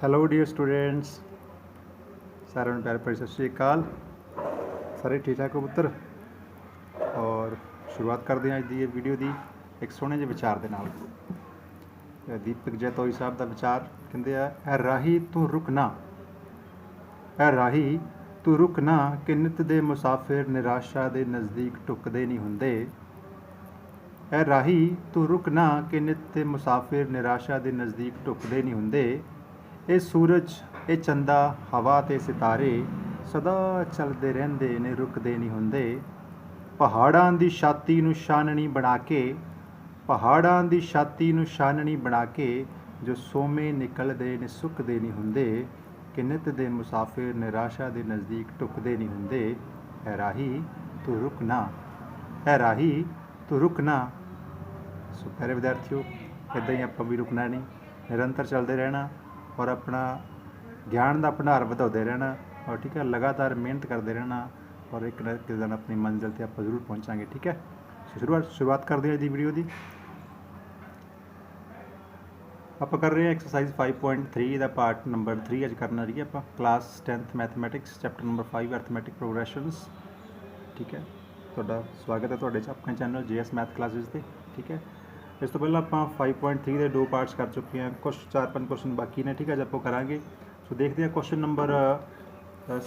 Hello dear students, ਸਾਰਿਆਂ ਨੂੰ ਪਿਆਰ ਭਰੀ ਸਤਿ ਸ਼੍ਰੀ ਅਕਾਲ। ਸਾਰੇ ਠੀਕ ਠਾਕ ਹੋ ਪੁੱਤਰ? ਔਰ ਸ਼ੁਰੂਆਤ ਕਰਦੇ ਹਾਂ ਅੱਜ ਦੀ ਇਹ ਵੀਡੀਓ ਦੀ ਇੱਕ ਸੋਹਣੇ ਜਿਹੇ ਵਿਚਾਰ ਦੇ ਨਾਲ। ਦੀਪਕ ਜੈਤੋਈ ਸਾਹਿਬ ਦਾ ਵਿਚਾਰ ਕਹਿੰਦੇ ਆ, ਐ ਰਾਹੀ ਤੂੰ ਰੁਕ ਨਾ, ਐ ਰਾਹੀ ਤੂੰ ਰੁਕ ਨਾ ਕਿ ਨਿੱਤ ਦੇ ਮੁਸਾਫਿਰ ਨਿਰਾਸ਼ਾ ਦੇ ਨਜ਼ਦੀਕ ਢੁੱਕਦੇ ਨਹੀਂ ਹੁੰਦੇ। ਐ ਰਾਹੀ ਤੂੰ ਰੁਕ ਨਾ ਕਿ ਨਿੱਤ ਦੇ ਮੁਸਾਫਿਰ ਨਿਰਾਸ਼ਾ ਦੇ ਨਜ਼ਦੀਕ ਢੁੱਕਦੇ ਨਹੀਂ ਹੁੰਦੇ। ਇਹ ਸੂਰਜ, ਇਹ ਚੰਦਾ, ਹਵਾ ਅਤੇ ਸਿਤਾਰੇ ਸਦਾ ਚੱਲਦੇ ਰਹਿੰਦੇ ਨੇ, ਰੁਕਦੇ ਨਹੀਂ ਹੁੰਦੇ। ਪਹਾੜਾਂ ਦੀ ਛਾਤੀ ਨੂੰ ਛਾਨਣੀ ਬਣਾ ਕੇ, ਪਹਾੜਾਂ ਦੀ ਛਾਤੀ ਨੂੰ ਛਾਨਣੀ ਬਣਾ ਕੇ ਜੋ ਸੋਮੇ ਨਿਕਲਦੇ ਨੇ, ਸੁੱਕਦੇ ਨਹੀਂ ਹੁੰਦੇ। ਕਿ ਨਿੱਤ ਦੇ ਮੁਸਾਫਿਰ ਨਿਰਾਸ਼ਾ ਦੇ ਨਜ਼ਦੀਕ ਢੁੱਕਦੇ ਨਹੀਂ ਹੁੰਦੇ। ਐ ਰਾਹੀ ਤੂੰ ਰੁਕ ਨਾ, ਐ ਰਾਹੀ ਤੂੰ ਰੁਕ ਨਾ। ਸੋ ਪਿਆਰੇ ਵਿਦਿਆਰਥੀਓ, ਇੱਦਾਂ ਹੀ ਆਪਾਂ ਵੀ ਰੁਕਣਾ ਨਹੀਂ, ਨਿਰੰਤਰ ਚੱਲਦੇ ਰਹਿਣਾ ਔਰ ਆਪਣਾ ਗਿਆਨ ਦਾ ਭੰਡਾਰ ਵਧਾਉਂਦੇ ਰਹਿਣਾ ਔਰ ਠੀਕ ਹੈ, ਲਗਾਤਾਰ ਮਿਹਨਤ ਕਰਦੇ ਰਹਿਣਾ ਔਰ ਇੱਕ ਨਾ ਇੱਕ ਦਿਨ ਆਪਣੀ ਮੰਜ਼ਿਲ 'ਤੇ ਆਪਾਂ ਜ਼ਰੂਰ ਪਹੁੰਚਾਂਗੇ। ਠੀਕ ਹੈ, ਸ਼ੁਰੂਆਤ ਕਰਦੇ ਹਾਂ ਅੱਜ ਦੀ ਵੀਡੀਓ ਦੀ। ਆਪਾਂ ਕਰ ਰਹੇ ਹਾਂ ਐਕਸਰਸਾਈਜ਼ 5.3 ਦਾ ਪਾਰਟ ਨੰਬਰ 3 ਅੱਜ ਕਰਨ ਰਹੀ ਹੈ ਆਪਾਂ, class 10th mathematics chapter number 5 arithmetic progressions. ਠੀਕ ਹੈ, ਤੁਹਾਡਾ ਸਵਾਗਤ ਹੈ ਤੁਹਾਡੇ 'ਚ ਆਪਣੇ ਚੈਨਲ JS ਮੈਥ ਕਲਾਸਿਸ 'ਤੇ। ਠੀਕ ਹੈ, ਇਸ ਤੋਂ ਪਹਿਲਾਂ ਆਪਾਂ 5.3 ਦੇ 2 ਪਾਰਟਸ ਕਰ ਚੁੱਕੇ ਹਾਂ, ਕੁਛ 4-5 ਕੁਐਸਚਨ ਬਾਕੀ ਨੇ। ਠੀਕ ਹੈ, ਅੱਜ ਆਪਾਂ ਕਰਾਂਗੇ। ਸੋ ਦੇਖਦੇ ਹਾਂ ਕੁਐਸਚਨ ਨੰਬਰ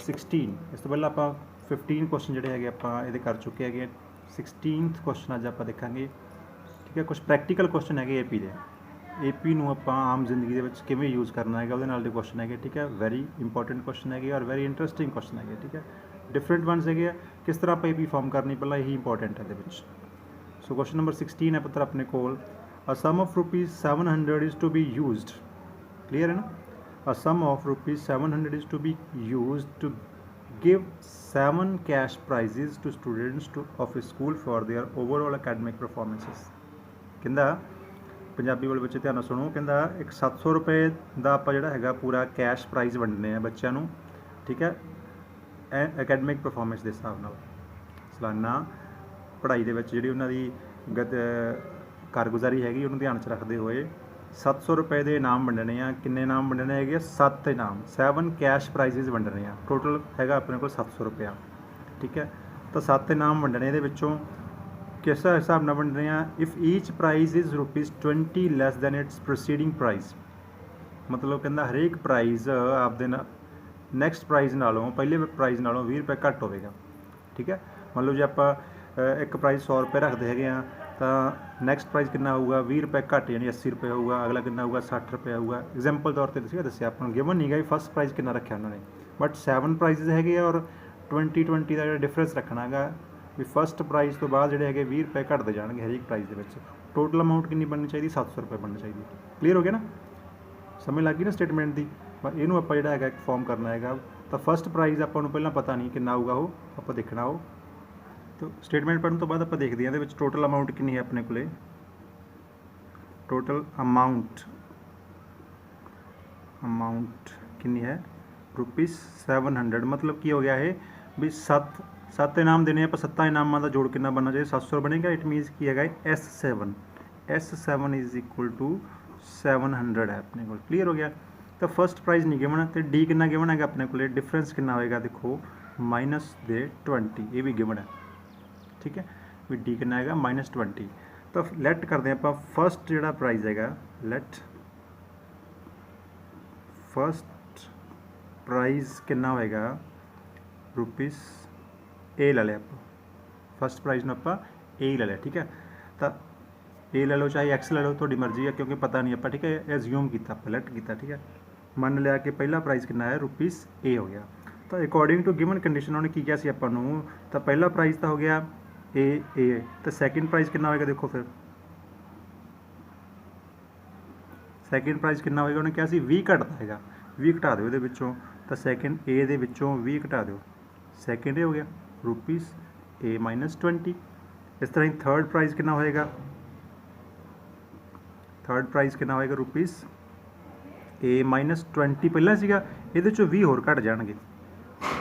16। ਇਸ ਤੋਂ ਪਹਿਲਾਂ ਆਪਾਂ 15 ਕੁਐਸਚਨ ਜਿਹੜੇ ਹੈਗੇ ਆਪਾਂ ਇਹਦੇ ਕਰ ਚੁੱਕੇ ਹੈਗੇ। 16th ਕੁਐਸਚਨ ਅੱਜ ਆਪਾਂ ਦੇਖਾਂਗੇ। ਠੀਕ ਹੈ, ਕੁਛ ਪ੍ਰੈਕਟੀਕਲ ਕੁਐਸਚਨ ਹੈਗੇ AP ਦੇ। AP ਨੂੰ ਆਪਾਂ ਆਮ ਜ਼ਿੰਦਗੀ ਦੇ ਵਿੱਚ ਕਿਵੇਂ ਯੂਜ਼ ਕਰਨਾ ਹੈਗਾ, ਉਹਦੇ ਨਾਲ ਦੇ ਕੁਐਸਚਨ ਹੈਗੇ। ਠੀਕ ਹੈ, ਵੈਰੀ ਇੰਪੋਰਟੈਂਟ ਕੁਐਸਚਨ ਹੈਗੇ ਔਰ ਵੈਰੀ ਇੰਟਰਸਟਿੰਗ ਕੁਐਸਚਨ ਹੈਗੇ। ਠੀਕ ਹੈ, ਡਿਫਰੈਂਟ ਵਨਸ ਹੈਗੇ ਆ, ਕਿਸ ਤਰ੍ਹਾਂ ਆਪਾਂ AP ਫਾਰਮ ਕਰਨੀ ਪਹਿਲਾਂ ਇਹੀ ਇੰਪੋਰਟੈਂਟ ਹੈ ਇਹਦੇ ਵਿੱਚ। ਸੋ ਕੁਐਸਚਨ ਨੰਬਰ 16 ਹੈ ਪੁੱਤਰ ਆਪਣੇ ਕੋਲ। A sum of rupees 700 is to be used. Clear है ना? A sum of rupees 700 is to be used to give 7 cash prizes to students of a school for their overall academic performances. ਕਹਿੰਦਾ ਪੰਜਾਬੀ ਵਾਲੇ ਬੱਚੇ ਧਿਆਨ ਨਾਲ ਸੁਣੋ। ਕਹਿੰਦਾ ਇੱਕ 700 ਰੁਪਏ ਦਾ ਆਪਾਂ ਜਿਹੜਾ ਹੈਗਾ ਪੂਰਾ ਕੈਸ਼ ਪ੍ਰਾਈਜ਼ ਵੰਡਣੇ ਆ ਬੱਚਿਆਂ ਨੂੰ। ਠੀਕ ਹੈ, ਐਕੈਡਮਿਕ ਪਰਫਾਰਮੈਂਸ ਦੇ ਹਿਸਾਬ ਨਾਲ ਸਾਲਾਨਾ ਪੜ੍ਹਾਈ ਦੇ ਵਿੱਚ ਜਿਹੜੀ ਉਹਨਾਂ ਦੀ ਕਾਰਗੁਜ਼ਾਰੀ ਹੈਗੀ ਉਹਨੂੰ ਧਿਆਨ 'ਚ ਰੱਖਦੇ ਹੋਏ 700 ਰੁਪਏ ਦੇ ਇਨਾਮ ਵੰਡਣੇ ਆ। ਕਿੰਨੇ ਇਨਾਮ ਵੰਡਣੇ ਹੈਗੇ? 7 ਇਨਾਮ, 7 ਕੈਸ਼ ਪ੍ਰਾਈਜ਼ਸ ਵੰਡਣੇ ਆ। ਟੋਟਲ ਹੈਗਾ ਆਪਣੇ ਕੋਲ 700 ਰੁਪਇਆ। ਠੀਕ ਹੈ, ਤਾਂ 7 ਇਨਾਮ ਵੰਡਣੇ ਦੇ ਵਿੱਚੋਂ ਕਿਸ ਹਿਸਾਬ ਨਾਲ ਵੰਡਣੇ ਆ? If each prize is ₹20 less than its proceeding prize. ਮਤਲਬ ਕਹਿੰਦਾ ਹਰੇਕ ਪ੍ਰਾਈਜ਼ ਆਪਦੇ ਨਾਲ ਨੈਕਸਟ ਪ੍ਰਾਈਜ਼ ਨਾਲੋਂ, ਪਹਿਲੇ ਪ੍ਰਾਈਜ਼ ਨਾਲੋਂ 20 ਰੁਪਏ ਘੱਟ ਹੋਵੇਗਾ। ਠੀਕ ਹੈ, ਮੰਨ ਲਓ ਜੇ ਆਪਾਂ ਇੱਕ ਪ੍ਰਾਈਜ਼ 100 ਰੁਪਏ ਰੱਖਦੇ ਹੈਗੇ ਆ ਤਾਂ ਨੈਕਸਟ ਪ੍ਰਾਈਜ਼ ਕਿੰਨਾ ਹੋਊਗਾ? 20 ਰੁਪਏ ਘੱਟ, ਯਾਨੀ 80 ਰੁਪਏ ਹੋਊਗਾ। ਅਗਲਾ ਕਿੰਨਾ ਹੋਊਗਾ? 60 ਰੁਪਏ ਹੋਊਗਾ। ਐਗਜ਼ਾਮਪਲ ਤੌਰ 'ਤੇ ਤੁਸੀਂ ਦੱਸਿਆ, ਆਪਾਂ ਨੂੰ ਗਿਵਨ ਨਹੀਂ ਗਾ ਵੀ ਫਸਟ ਪ੍ਰਾਈਜ਼ ਕਿੰਨਾ ਰੱਖਿਆ ਉਹਨਾਂ ਨੇ, ਬਟ 7 ਪ੍ਰਾਈਜ਼ਸ ਹੈਗੇ ਔਰ 20 ਦਾ ਜਿਹੜਾ ਡਿਫਰੈਂਸ ਰੱਖਣਾ ਹੈਗਾ ਵੀ ਫਸਟ ਪ੍ਰਾਈਜ਼ ਤੋਂ ਬਾਅਦ ਜਿਹੜੇ ਹੈਗੇ 20 ਰੁਪਏ ਘੱਟਦੇ ਜਾਣਗੇ ਹਰੇਕ ਪ੍ਰਾਈਜ਼ ਦੇ ਵਿੱਚ। ਟੋਟਲ ਅਮਾਊਂਟ ਕਿੰਨੀ ਬਣਨੀ ਚਾਹੀਦੀ? 700 ਰੁਪਏ ਬਣਨੀ ਚਾਹੀਦੀ। ਕਲੀਅਰ ਹੋ ਗਿਆ ਨਾ? ਸਮਝ ਲੱਗ ਗਈ ਨਾ ਸਟੇਟਮੈਂਟ ਦੀ? ਇਹਨੂੰ ਆਪਾਂ ਜਿਹੜਾ ਹੈਗਾ ਫਾਰਮ ਕਰਨਾ ਹੈਗਾ। ਤਾਂ ਫਸਟ ਪ੍ਰਾਈਜ਼ ਆਪਾਂ ਨੂੰ ਪਹਿਲਾਂ ਪਤਾ ਨਹੀਂ ਕਿੰਨਾ ਆਊਗਾ, ਉਹ ਆਪਾਂ ਦੇਖਣਾ। ਉਹ ਤਾਂ ਸਟੇਟਮੈਂਟ ਪੜ੍ਹਨ ਤੋਂ ਬਾਅਦ ਆਪਾਂ ਦੇਖਦੇ ਹਾਂ ਇਹਦੇ ਵਿੱਚ ਟੋਟਲ ਅਮਾਊਂਟ ਕਿੰਨੀ ਹੈ ਆਪਣੇ ਕੋਲੇ। ਟੋਟਲ ਅਮਾਊਂਟ ਕਿੰਨੀ ਹੈ? ₹700। ਮਤਲਬ ਕੀ ਹੋ ਗਿਆ ਇਹ ਵੀ 7 ਇਨਾਮ ਦੇਣੇ ਆਪਾਂ। 7 ਇਨਾਮਾਂ ਦਾ ਜੋੜ ਕਿੰਨਾ ਬਣਨਾ ਚਾਹੀਦਾ? 700 ਬਣੇਗਾ। ਇਟ ਮੀਨਸ ਕੀ ਹੈਗਾ? S7 ਇਜ਼ ਇਕੁਅਲ ਟੂ 700 ਹੈ ਆਪਣੇ ਕੋਲ। ਕਲੀਅਰ ਹੋ ਗਿਆ? ਤਾਂ ਫਸਟ ਪ੍ਰਾਈਜ਼ ਨਹੀਂ ਗਿਵਨ ਅਤੇ ਡੀ ਕਿੰਨਾ ਗਿਵਨ ਹੈਗਾ ਆਪਣੇ ਕੋਲੇ? ਡਿਫਰੈਂਸ ਕਿੰਨਾ ਹੋਏਗਾ? ਦੇਖੋ -20, ਇਹ ਵੀ ਗਿਵਨ ਹੈ। ਠੀਕ ਹੈ, ਵੀ ਡੀ ਕਿੰਨਾ ਹੈਗਾ? -20। ਤਾਂ ਲੈਟ ਕਰਦੇ ਆਪਾਂ ਫਸਟ ਜਿਹੜਾ ਪ੍ਰਾਈਜ਼ ਹੈਗਾ, ਲੈਟ ਫਸਟ ਪ੍ਰਾਈਜ਼ ਕਿੰਨਾ ਹੋਏਗਾ? ₹A ਲੈ ਲਿਆ ਆਪਾਂ। ਫਸਟ ਪ੍ਰਾਈਜ਼ ਨੂੰ ਆਪਾਂ A ਲੈ ਲਿਆ। ਠੀਕ ਹੈ, ਤਾਂ A ਲੈ ਲਓ ਚਾਹੇ X ਲੈ ਲਓ, ਤੁਹਾਡੀ ਮਰਜ਼ੀ ਹੈ, ਕਿਉਂਕਿ ਪਤਾ ਨਹੀਂ ਆਪਾਂ। ਠੀਕ ਹੈ, ਐਜ਼ਿਊਮ ਕੀਤਾ ਆਪਾਂ, ਲੈਟ ਕੀਤਾ। ਠੀਕ ਹੈ, ਮੰਨ ਲਿਆ ਕਿ ਪਹਿਲਾ ਪ੍ਰਾਈਜ਼ ਕਿੰਨਾ ਹੈ? ₹A ਹੋ ਗਿਆ। ਤਾਂ ਅਕੋਰਡਿੰਗ ਟੂ ਗਿਵਨ ਕੰਡੀਸ਼ਨ ਉਹਨੇ ਕੀ ਕਿਹਾ ਸੀ ਆਪਾਂ ਨੂੰ? ਤਾਂ ਪਹਿਲਾ ਪ੍ਰਾਈਜ਼ ਤਾਂ ਹੋ ਗਿਆ A। ਤਾਂ ਸੈਕਿੰਡ ਪ੍ਰਾਈਜ਼ ਕਿੰਨਾ ਹੋਏਗਾ? ਦੇਖੋ ਫਿਰ ਸੈਕਿੰਡ ਪ੍ਰਾਈਜ਼ ਕਿੰਨਾ ਹੋਏਗਾ? ਉਹਨੇ ਕਿਹਾ ਸੀ 20 ਘਟਦਾ ਹੈਗਾ। 20 ਘਟਾ ਦਿਓ ਇਹਦੇ ਵਿੱਚੋਂ, ਤਾਂ ਸੈਕਿੰਡ A ਦੇ ਵਿੱਚੋਂ 20 ਘਟਾ ਦਿਓ। ਸੈਕਿੰਡ ਇਹ ਹੋ ਗਿਆ ₹A -20। ਇਸ ਤਰ੍ਹਾਂ ਹੀ ਥਰਡ ਪ੍ਰਾਈਜ਼ ਕਿੰਨਾ ਹੋਏਗਾ? ਥਰਡ ਪ੍ਰਾਈਜ਼ ਕਿੰਨਾ ਹੋਏਗਾ? A -20 ਪਹਿਲਾਂ ਸੀਗਾ, ਇਹਦੇ 'ਚੋਂ 20 ਹੋਰ ਘਟ ਜਾਣਗੇ।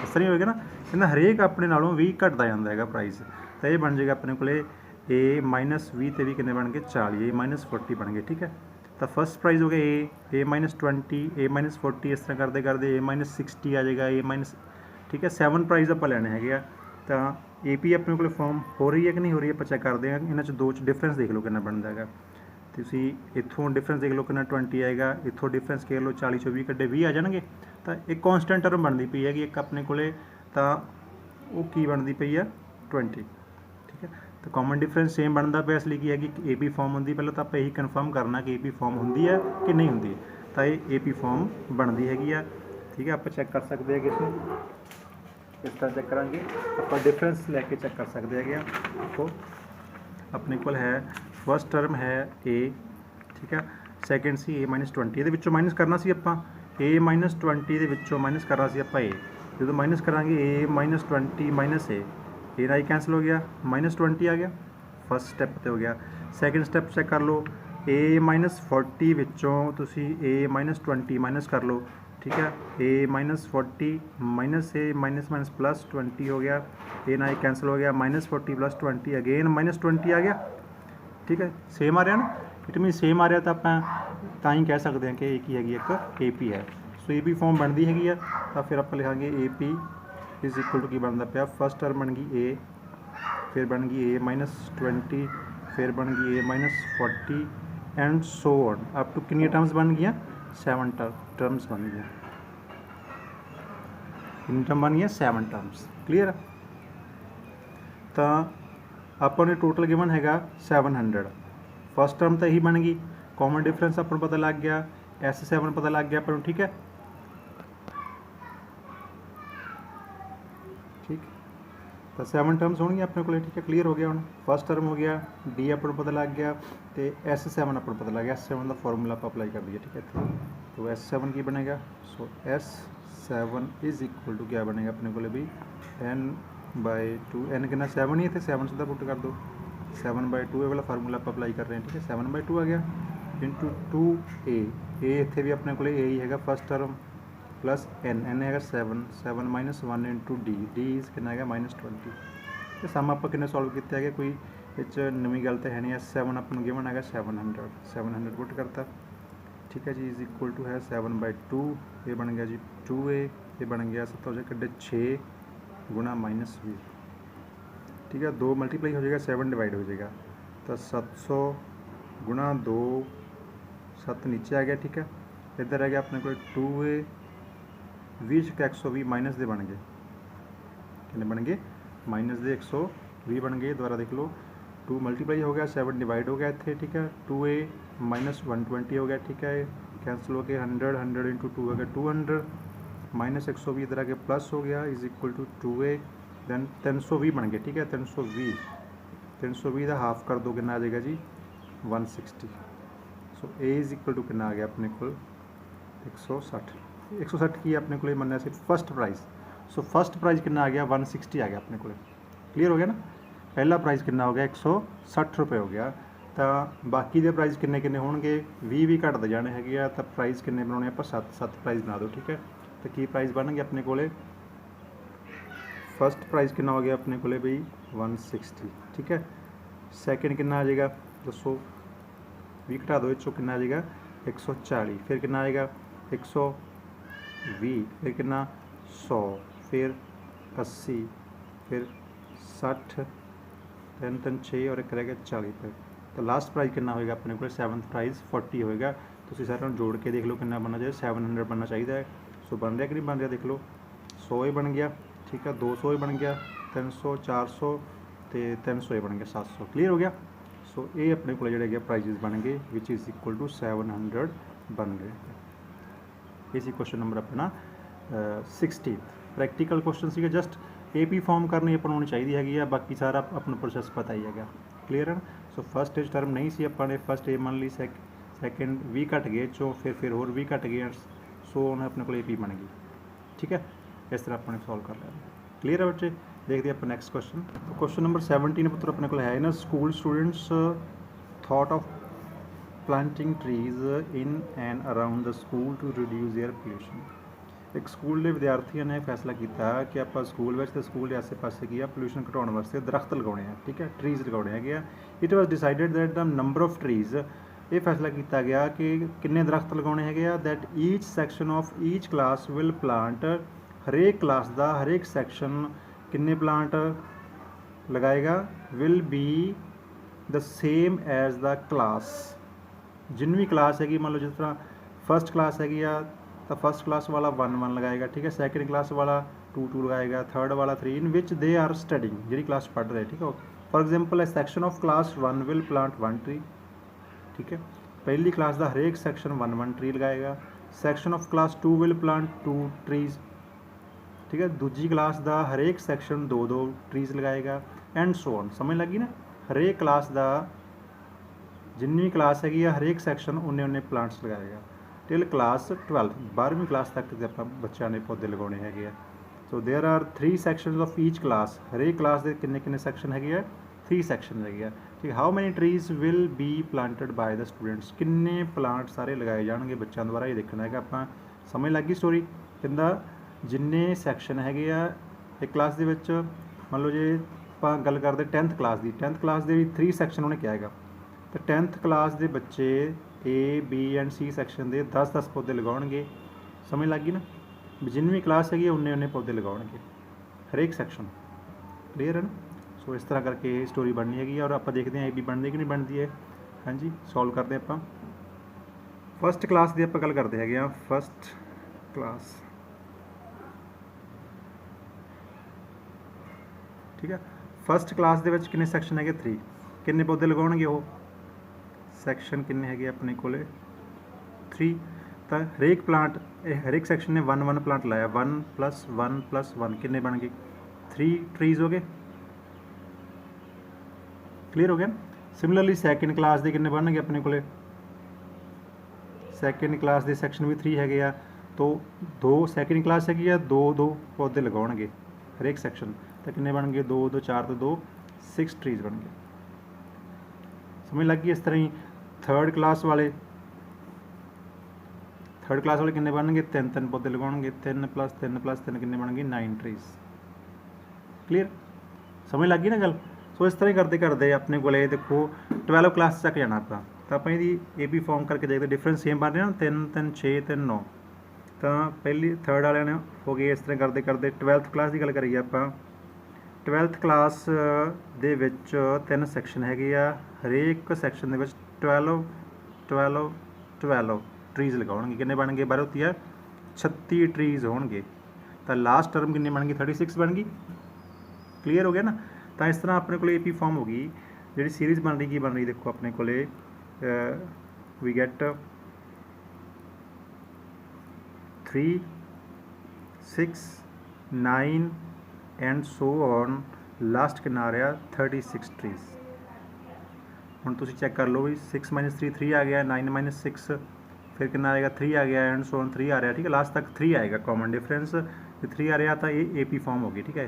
ਇਸ ਤਰ੍ਹਾਂ ਹੀ ਹੋਏਗਾ ਨਾ? ਕਹਿੰਦਾ ਹਰੇਕ ਆਪਣੇ ਨਾਲੋਂ 20 ਘਟਦਾ ਜਾਂਦਾ ਹੈਗਾ ਪ੍ਰਾਈਜ਼। ਤਾਂ ਇਹ ਬਣ ਜਾਏਗਾ ਆਪਣੇ ਕੋਲੇ A -20 ਤੇ ਵੀ ਕਿੰਨੇ ਬਣ ਗਏ? 40। A -40 ਬਣ ਗਏ। ਠੀਕ ਹੈ, तो फर्स्ट प्राइज हो गया ए -20 A-40 इस तरह करते करते A-60 आ जाएगा A-, ठीक है 7 प्राइज आप लैने है। तो AP अपने को फॉर्म हो रही है कि नहीं हो रही है, आप चैक करते हैं। इन्होंने दो डिफरेंस देख लो कि बनता है। तुम इतों डिफरेंस देख लो कि 20 आएगा, इतों डिफरेंस कह लो 40 चों 20 कड्डे 20 आ जाएंगे। तो एक कॉन्सटेंट टर्म बनती पई है एक अपने को, तो वो की बनती पई है 20, ठीक है। तो कॉमन डिफरेंस सेम बनता पे, इसलिए की है कि AP फॉर्म होंगी। पहले तो आप यही कन्फर्म करना कि AP फॉर्म होंगी है कि नहीं होंगी। तो ये AP फॉर्म बनती हैगी, ठीक है। आप चैक कर सकते हैं किस इस तरह चैक करांगे, आप डिफरेंस लैके चैक कर सकते हैं। देखो अपने को है फर्स्ट टर्म है A, ठीक है, सैकेंड सी A-20 ये माइनस करना सी आप A-20 माइनस करना सी आप A। जो माइनस करांगे A-20 माइनस A ना ही कैंसल हो गया, -20 आ गया। फर्स्ट स्टैप तो हो गया। सैकेंड स्टैप चेक कर लो, A-40 विचों तुसी A-20 माइनस कर लो, ठीक है। A-40 minus A minus minus +20 हो गया, A ना ही कैंसल हो गया, -40 +20 अगेन -20 आ गया, ठीक है। सेम आ रहा ना, इट मीन सेम आ रहा, तो आप ही कह सकते हैं कि एक ही हैगी एक AP है। सो AP फॉर्म बनती हैगी है, तो फिर आप लिखांगे AP इज इक्वल टू की बनता पाया, फर्स्ट टर्म बन गई A, फिर बन गई A-20, फिर बन गई A-40 and so on up to कितनी टर्म्स बन गई, 7 टर्म्स बन गई। कितनी टर्म बन गई, 7 टर्म्स। क्लीयर। तो अपने टोटल गिवन हैगा 700। फर्स्ट टर्म तो यही बन गई, कॉमन डिफरेंस अपन पता लग गया, S7 पता लग गया अपन, ठीक है। ठीक, तो 7 टर्म्स होंगे अपने को, ठीक है। क्लीयर हो गया हम, फर्स्ट टर्म हो गया, D अपन पता लग गया, तो S7 अपन पता लग गया। S7 का फॉर्मूला आप अप्लाई कर दिया, ठीक है। तो S7 की बनेगा, सो S7 इज इक्वल टू क्या बनेगा अपने को भी n/2, n कितना 7 ही थे, 7 सीधा पुट कर दो, 7/2 ये वाला फार्मूला आप अप्लाई कर रहे हैं, ठीक है। 7/2 आ गया इंटू 2A इतने भी अपने को ही है फर्स्ट टर्म प्लस n है 7 माइनस 1 इंटू D इस कितना है -20। तो सम आप कितने सॉल्व किया है, कोई इस नवी गल तो है नहीं। S7 अपन गिवन है 700 पुट करता, ठीक है जी। इज इक्वल टू है 7/2, ये बन गया जी 2A, ये बन गया 7 हो जाए 6 गुणा -20, ठीक है। 2 मल्टीप्लाई हो जाएगा, 7 डिवाइड हो जाएगा, तो 700 गुणा 2, 7 नीचे आ गया, ठीक है। इधर आ गया अपने को 2A 20 के 120 माइनस दे बन गए, कितने बन गए माइनस दे 120 बन गए। दोबारा देख लो, 2 मल्टीप्लाई हो गया, 7 डिवाइड हो गया इतने, ठीक है। 2A -120 हो गया, ठीक है, कैंसिल हो गया 100 इंटू 2 हो गया 200 माइनस 120 इधर आके प्लस हो गया is equal to 2A then 320 बन गए, ठीक है। 320 का हाफ कर दो कितना आ जाएगा जी 160। सो A इज इक्वल टू कितना आ गया अपने को 160 की अपने को मनना सिर्फ first prize. So first prize कितना आ गया 160 आ गया अपने को। क्लीयर हो गया ना, पहला प्राइज कितना हो गया 160 रुपये हो गया। तो बाकी के प्राइज किन्ने किन्ने होंगे 20 घटते जाने है, तो प्राइज किन्ने बनाने आप 7 प्राइज बना दो, ठीक है। तो की प्राइज बन गए अपने को, फर्स्ट प्राइज कितना हो गया अपने को भाई 160, ठीक है। सैकेंड कितना आ जाएगा 220 घटा दो इचो कितना आ जाएगा 140, फिर कितना आएगा 120, फिर कितना 100, फिर 80, फिर 60, 3 6 और एक रह गया 40 पे। तो लास्ट प्राइज कितना होएगा अपने को 7th प्राइज 40 होएगा। तो सारे जोड़ के देख लो कितना बनना चाहिए 700 बनना चाहिए। सो बन रहा कि नहीं बन रहा देख लो 100 ही बन गया, ठीक है, 200 ही बन गया, 300 400 तो 300 ही बन गया 700। क्लीयर हो गया। सो ये अपने को जोड़े प्राइजेस बन गए विच इज़ इक्वल टू 700 बन गए। इसी क्वेश्चन नंबर अपना 16 प्रैक्टिकल क्वेश्चन सी जस्ट AP फॉर्म करनी अपन होनी चाहिए हैगी, बाकी सारा अपना प्रोसैस पता ही है। क्लीयर है ना। सो फर्स्ट टर्म नहीं सी अपने फर्स्ट A मान ली, सैकेंड 20 घट गए चो, फिर होर 20 घट गए, सो उन्हें अपने को AP बन गई, ठीक है। इस तरह अपने सॉल्व कर लेना। क्लीयर है बच्चे। देखते हैं अपन नेक्स्ट क्वेश्चन। तो क्वेश्चन नंबर 17 पुत्र अपने को है ना, school students thought of planting trees in and around the school to reduce air pollution. एक स्कूल के विद्यार्थियों ने फैसला किया कि आप स्कूल में स्कूल के आसे पासे की पोल्यूशन घटाने वास्ते दरख्त लगाने हैं, ठीक है, ट्रीज लगाने हैं। It was decided that the number of trees ਇਹ ਫੈਸਲਾ ਕੀਤਾ ਗਿਆ ਕਿ ਕਿੰਨੇ ਦਰਖਤ ਲਗਾਉਣੇ ਹੈਗੇ ਆ, that each section of each class will plant, ਹਰੇਕ ਕਲਾਸ ਦਾ ਹਰੇਕ ਸੈਕਸ਼ਨ ਕਿੰਨੇ ਪਲਾਂਟ ਲਗਾਏਗਾ, will be the same as the class. ਜਿੰਨੀ ਵੀ ਕਲਾਸ ਹੈਗੀ, ਮੰਨ ਲਓ ਜਿਸ ਤਰ੍ਹਾਂ ਫਸਟ ਕਲਾਸ ਹੈਗੀ ਆ ਤਾਂ ਫਸਟ ਕਲਾਸ ਵਾਲਾ 1 ਲਗਾਏਗਾ, ਠੀਕ ਹੈ, ਸੈਕਿੰਡ ਕਲਾਸ ਵਾਲਾ 2 ਲਗਾਏਗਾ, ਥਰਡ ਵਾਲਾ 3, ਇਨ ਵਿਚ ਦੇ ਆਰ ਸਟੱਡਿੰਗ, ਜਿਹੜੀ ਕਲਾਸ ਪੜ੍ਹ ਰਹੇ, ਠੀਕ ਹੈ। For example A section of class 1 will plant 1 tree, ठीक है, पहली क्लास का हरेक सैक्शन 1 ट्री लगाएगा। Section of class 2 will plant 2 trees, ठीक है, दूजी क्लास का हरेक सैक्शन 2 ट्रीज लगाएगा, एंड सो ऑन। समझ लगी ना, हरेक क्लास का जिन्नी क्लास हैगी हरेक सैक्शन उन्ने प्लांट्स लगाएगा टिल क्लास 12, 12वीं क्लास तक आप बच्चों ने पौधे लगाने हैगे। So there are 3 sections of each class, हरेक क्लास के किन्ने सैक्शन है, 3 सैक्शन है, ठीक है। How many trees will be planted by the students, किन्ने प्लांट सारे लगाए जाएंगे बच्चों द्वारा, ये देखना है। आप समझ लग गई स्टोरी, कहता जिन्ने सैक्शन है एक क्लास के विच, मान लो जे आप गल करते 10th क्लास की, 10th क्लास के भी 3 सैक्शन उन्हें कहा है, तो 10th क्लास के बच्चे A, B and C section के 10-10 पौधे लगाएंगे। समझ लग गई ना, जिन्नी क्लास है उन्ने पौधे लगाएंगे हरेक सैक्शन, क्लीयर है ना। सो इस तरह करके स्टोरी बननी हैगी, और आप देखते हैं ए बी बनती कि नहीं बनती है। हाँ जी, सॉल्व करते हैं आप। फस्ट क्लास की आप गल करते हैं, फस्ट क्लास, ठीक है। फस्ट क्लास के कितने सैक्शन है, 3, कितने पौधे लगाएंगे वो सैक्शन कितने है अपने को 3, तो हरेक प्लांट हरेक सैक्शन ने 1 प्लांट लाया, 1 + 1 कितने बन गए 3 ट्रीज हो गए, क्लीयर हो गया। सिमिलरली सैकेंड क्लास के कितने बन गए अपने को, सैकेंड क्लास के सैक्शन भी 3 है, तो 2 सैकेंड क्लास है 2 पौधे लगाएंगे हरेक सैक्शन, तो कितने बन गए 2 2 4 तो 2 6 ट्रीज बन गए। समझ लग गई। इस तरह ही थर्ड क्लास वाले कितने बन गए 3 पौधे लगाएंगे, 3 + 3 कितने बन गए 9 ट्रीज, क्लीयर, समझ लग गई ना गल। सो इस तरह ही करते करते अपने को देखो 12 क्लास तक जाना आप, तो आप ए बी फॉर्म करके देखते डिफरेंस सेम बन रहे ना, 3 3 6 3 9, तो पहली थर्ड वाले ने हो गए। इस तरह करते करते 12th क्लास की गल करिए आप, 12th क्लास दे विच 3 सैक्शन है, हरेक सैक्शन के 12 12 12 ट्रीज लगाएंगे, कितने बन गए 12 होती है 36 ट्रीज होंगे, तो लास्ट टर्म कितने बन गई 36 बन गई, क्लीयर हो गया ना। तो इस तरह अपने को ए पी फॉर्म होगी, जी सीरीज़ बन रही की बन रही, देखो अपने को we get 3 6 9 and so on, last कितना आ रहा 36 ट्रीज। हम तुम चेक कर लो भी 6 - 3 3 आ गया, 9 - 6 फिर कितना आएगा 3 आ गया, एंड सो ऑन 3 आ रहा है, ठीक है, लास्ट तक 3 आएगा कॉमन डिफरेंस, 3 आ रहा था, ये ए पी फॉर्म होगी, ठीक है।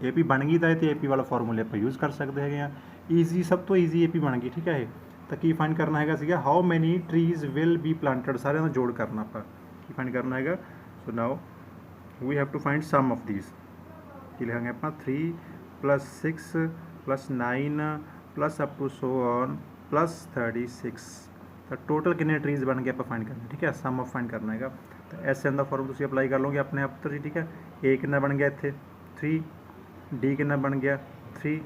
ए पी बन गई तो ए पी वाला फॉर्मूले आप यूज़ कर सकते हैं, ईजी सब तो ईजी ए पी बन गई, ठीक है। तो की फाइंड करना है how many trees will be planted, सारे का जोड़ करना आप की फाइंड करना है। So now we have to find sum of these, की लिखेंगे आप 3 + 6 + 9 + अप टू सो ऑन + 36, तो टोटल कितने ट्रीज बन गए आप फाइंड करना, ठीक है, सम ऑफ फाइंड करना है। तो एस एन का फॉर्म तुम अप्लाई कर लोगे अपने आप तो जी, ठीक है। ए कितना बन गया इतने 3, डी कितना बन गया 3,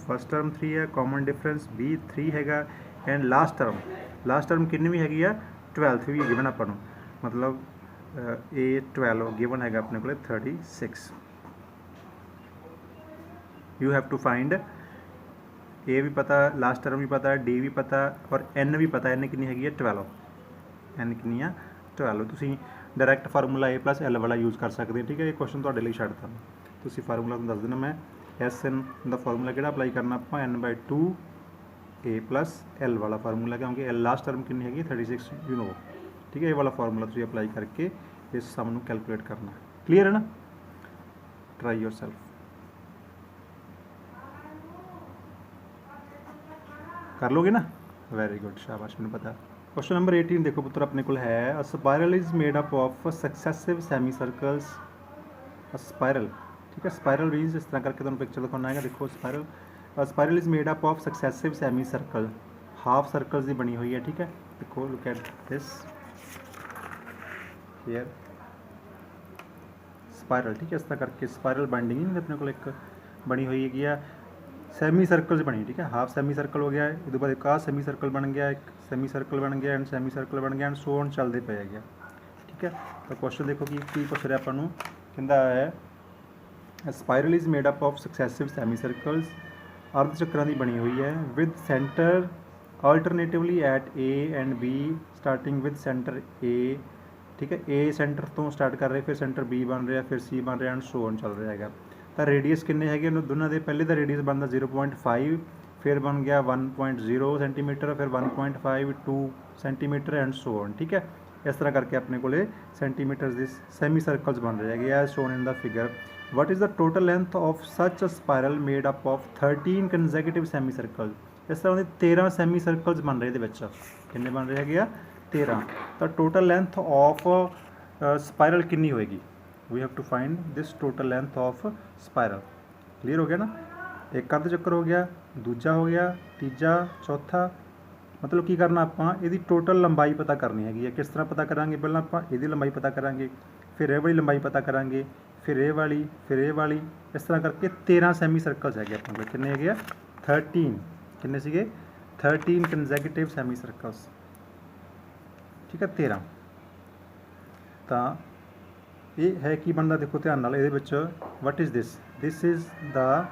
फस्ट टर्म 3 है, कॉमन डिफरेंस बी 3 है, एंड लास्ट टर्म कितनी भी हैगी 12th भी गिवन अपन, मतलब ए 12 गिवन है अपने को 36। यू हैव टू फाइंड ए भी पता, लास्ट टर्म भी पता, डी भी पता, और एन भी पता, एन कितनी हैगी 12, एन कितनी है 12। तुम डायरैक्ट फार्मूला ए + एल वाला यूज़ कर सकते हैं, ठीक है। ये क्वेश्चन तुहाडे लई छड्डता, तुसीं फार्मूला तुहानूं दस देना मैं, एस एन का फार्मूला किहड़ा अप्लाई करना आप n/2 ए + एल वाला फार्मूला, क्योंकि एल लास्ट टर्म कितनी हैगी 36 यू नो, ठीक है। ये वाला फार्मूला तुसीं अप्लाई करके इस सम नूं कैलकुलेट करना, क्लीयर है ना। ट्राई योर सैल्फ, कर लोगे ना, वेरी गुड, शाबाश, मैंने पता। क्वेश्चन नंबर 18 देखो पुत्र अपने को है, a spiral is made up of successive semi circles, a spiral, ठीक है। स्पायरल मीन्स इस तरह करके तुम पिक्चर दिखाना है, देखो spiral, spiral is made up of successive semi circle, half circles की बनी हुई है, ठीक है। देखो look at this here spiral, ठीक है। इस तरह करके स्पायरल बाइंडिंग नहीं अपने को एक बनी हुई है सैमी सर्कल्स बनी, ठीक है। हाफ सैमी सर्कल हो गया है, इस बाद एक आ सैमी सर्कल बन गया, एक सैमी सर्कल बन गया एंड सैमी सर्कल बन गया एंड सो ऑन चलते पे गया, ठीक है। तो क्वेश्चन देखो कि पुछ रहा अपन कहता है spiral is made up of successive semi circles, अर्ध चक्रां की बनी हुई है with centre alternatively at A and B starting with centre A, ठीक है। ए सेंटर तो स्टार्ट कर रहे, फिर सेंटर बी बन रहा, फिर सी बन रहा एंड सो ऑन चल रहा है। तो रेडियस किन्ने है दोनों के, पहले तो रेडियस बनता 0.5, फिर बन गया 1.0 सेंटीमीटर, फिर 1.5 2 सेंटीमीटर एंड सो ऑन, ठीक है। इस तरह करके अपने को सेंटीमीटर दिस सैमी सर्कल्स बन रहे हैं as shown in the figure. What is the total length of such a spiral made up of 13 consecutive semi circle. इस तरह के 13 सैमी सर्कल्स बन रहे, किन्ने बन रहे हैं 13। तो टोटल लेंथ ऑफ स्पायरल कितनी होएगी, we have to find this total length of spiral. Clear हो गया ना, एक अर्ध चक्कर हो गया, दूजा हो गया, तीजा, चौथा, मतलब की करना आपां इहदी टोटल लंबाई पता करनी हैगी। किस तरह पता करांगे, पहलां आपां इहदी लंबाई पता करांगे, फिर ये वाली लंबाई पता करांगे, फिर ये वाली, फिर ये वाली, इस तरह करके 13 सैमी सर्कल्स है अपने को। किन्ने है 13, किन्ने सीगे 13 कंजैक्यूटिव सैमी सर्कल्स, ठीक है 13। तो ये है कि बनता, देखो ध्यान नाल इहदे which what is this is the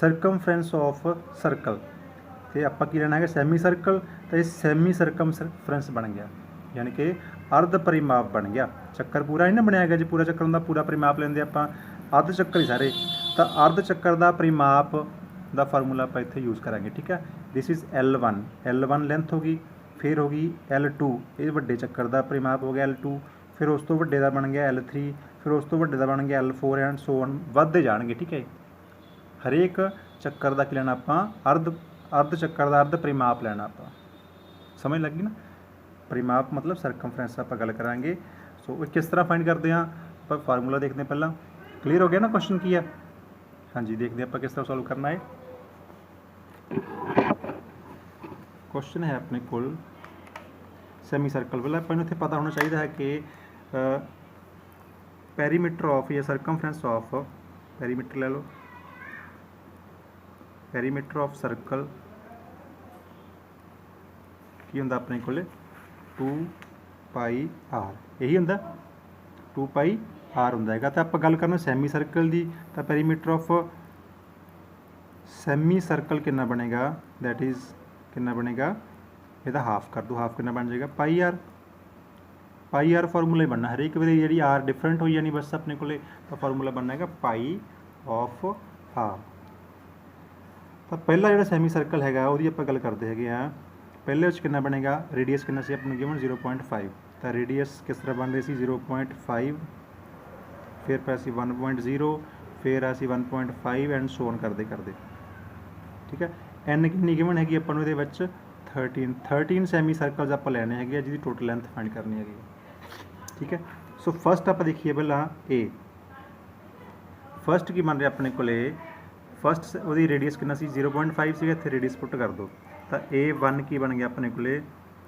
circumference of circle. तो आपां की लेना है सैमी सर्कल, तो ये सैमी सरकमफ्रेंस बन गया, यानी कि अर्ध परिमाप बन गया। चक्कर पूरा नहीं ना बनया गया, जी पूरा चक्कर होंदा पूरा परिमाप लेंदे आपां, अर्ध चक्कर ही सारे। तो अर्ध चक्कर का परिमाप का फार्मूला आप इत्थे यूज़ करांगे, ठीक है। दिस इज़ L1 लेंथ होगी, फिर होगी L2, ये वड्डे चक्कर का परिमाप हो गया L2, फिर उस तो वड्डे दा बन गया L3, फिर उस तो वड्डे दा बन गया L4 एंड सो ऑन वधदे जाणगे, ठीक है। हरेक चक्कर का की लेना आपां अर्ध चक्कर का अर्ध परिमाप लेना आपां, समझ लगी ना। परिमाप मतलब सरकमफ्रेंस आपां गल करांगे। सो किस तरह फाइंड करते हैं आपां, फार्मूला देखते हैं पहला। क्लीयर हो गया ना क्वेश्चन की है, हाँ जी। देखते हैं आपां किस तरह सॉल्व करना है। क्वेश्चन है अपने कोल सैमी सर्कल, पहले अपन इत्थे पता होना चाहिए है कि पैरीमीटर ऑफ या सरकमफ्रेंस ऑफ, पैरीमीटर ले लो, पैरीमीटर ऑफ सर्कल की होंदा अपने को 2πr, यही होंदा 2πr होंदा है। तो आप गल करना सैमी सर्कल की, तो पैरीमीटर ऑफ सैमी सर्कल कितना बनेगा, दैट इज़ कितना बनेगा, यदा हाफ कर दो, हाफ कितना बन जाएगा पाई आर फार्मूला ही बनना, हर एक बारी जी आर डिफरेंट हो जानी बस अपने को, तो फार्मूला बनना है पाई ऑफ आर। तो पहला जो सैमी सर्कल है वो आप गल करते हैं, पहले कितना बनेगा, रेडियस कितना से अपने गिवन 0.5, तो रेडियस किस तरह बन रही थी 0.5, फिर पैसी 1.0, फिर असी 1.5 एंड सो ऑन करते ठीक है। एन कितनी गिवन हैगी अपन ये 13 सैमी सर्कल्स आप लैने हैं जिसकी टोटल लेंथ फाइंड करनी है, ठीक है। सो फस्ट आप देखिए पहला ए, फस्ट की बन रहा अपने को, फस्ट वो रेडियस कितना सी 0.5 से, इतने रेडियस पुट कर दो, तो A1 की बन गया अपने को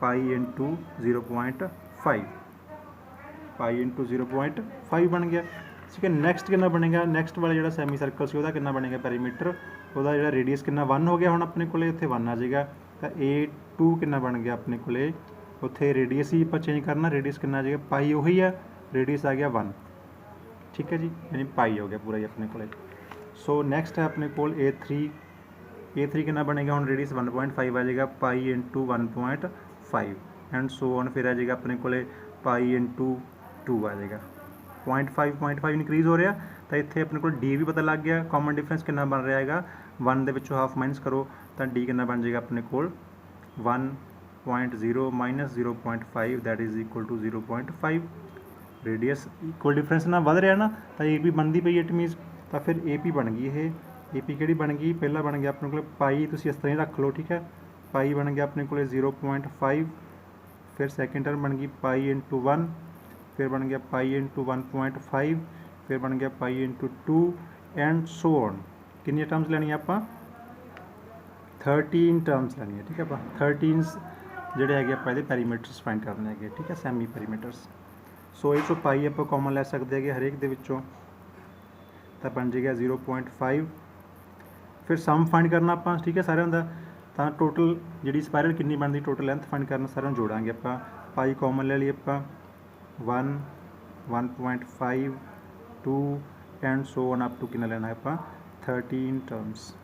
पाई इंटू 0.5, पाई इंटू 0.5 बन गया, ठीक है। नैक्सट कितना बनेगा, नैक्सट वाला जो सैमी सर्कल से कितना बनेगा पैरीमीटर, वह जो रेडियस कितना 1 हो गया, हम अपने को इतने 1 आ जाएगा। तो A2 कितना बन गया अपने को, उत्थे रेडियस ही आप चेंज करना, रेडियस कितना आ जाएगा पाई वही है, रेडियस आ गया 1, ठीक है जी, यानी पाई हो गया पूरा ही अपने को। सो नैक्सट है अपने को A3 कितना बनेगा, हम रेडियस 1.5 आ जाएगा, pi into 1.5 and so on, फिर आ जाएगा अपने को पाई इंटू 2 आ जाएगा, 0.5 इनक्रीज़ हो रहा। तो इतने अपने को डी भी पता लग गया, कॉमन डिफरेंस कितना बन रहा है 1 के हाफ माइनस करो, तो डी कितना बन जाएगा अपने को 1.0 minus 0.5 that is equal to 0.5। Radius equal difference ना बढ़ रहा ना, तो ए पी बनती पई इट मीनस, तो फिर ए पी बन गई ये, ए पी कि बन गई, पहला बन गया अपने को पाई, तुम इस तरह ही रख लो, ठीक है। पाई बन गया अपने को 0.5, फिर सैकेंड टर्म बन गई पाई इंटू 1, फिर बन गया पाई इंटू 1.5, फिर बन गया pi into 2 and so on. कितनी टर्म्स लेनी आप 13 ਟਰਮਸ ਲੈਣੀ ਹੈ, ਠੀਕ ਹੈ ਆਪਾਂ 13 ਜਿਹੜੇ ਹੈਗੇ ਆਪਾਂ ਇਹਦੇ ਪੈਰੀਮੀਟਰਸ ਫਾਈਂਡ ਕਰਨੇ ਹੈਗੇ, ਠੀਕ ਹੈ, ਸੈਮੀ ਪੈਰੀਮੀਟਰਸ। ਸੋ ਇਹ ਚੋਂ ਪਾਈ ਆਪਾਂ ਕਾਮਨ ਲੈ ਸਕਦੇ ਹੈਗੇ ਹਰੇਕ ਦੇ ਵਿੱਚੋਂ, ਤਾਂ ਬਣ ਜਾਏਗਾ 0.5। ਫਿਰ ਸਮ ਫਾਈਂਡ ਕਰਨਾ ਆਪਾਂ, ਠੀਕ ਹੈ, ਸਾਰਿਆਂ ਦਾ। ਤਾਂ ਟੋਟਲ ਜਿਹੜੀ ਸਪਾਇਰਲ ਕਿੰਨੀ ਬਣਦੀ, ਟੋਟਲ ਲੈਂਥ ਫਾਈਂਡ ਕਰਨਾ, ਸਾਰਿਆਂ ਨੂੰ ਜੋੜਾਂਗੇ ਆਪਾਂ। ਪਾਈ ਕਾਮਨ ਲੈ ਲਈ ਆਪਾਂ, 1, 1.5, 2 and so on up to ਕਿੰਨਾ ਲੈਣਾ ਹੈ ਆਪਾਂ 13 ਟਰਮਸ,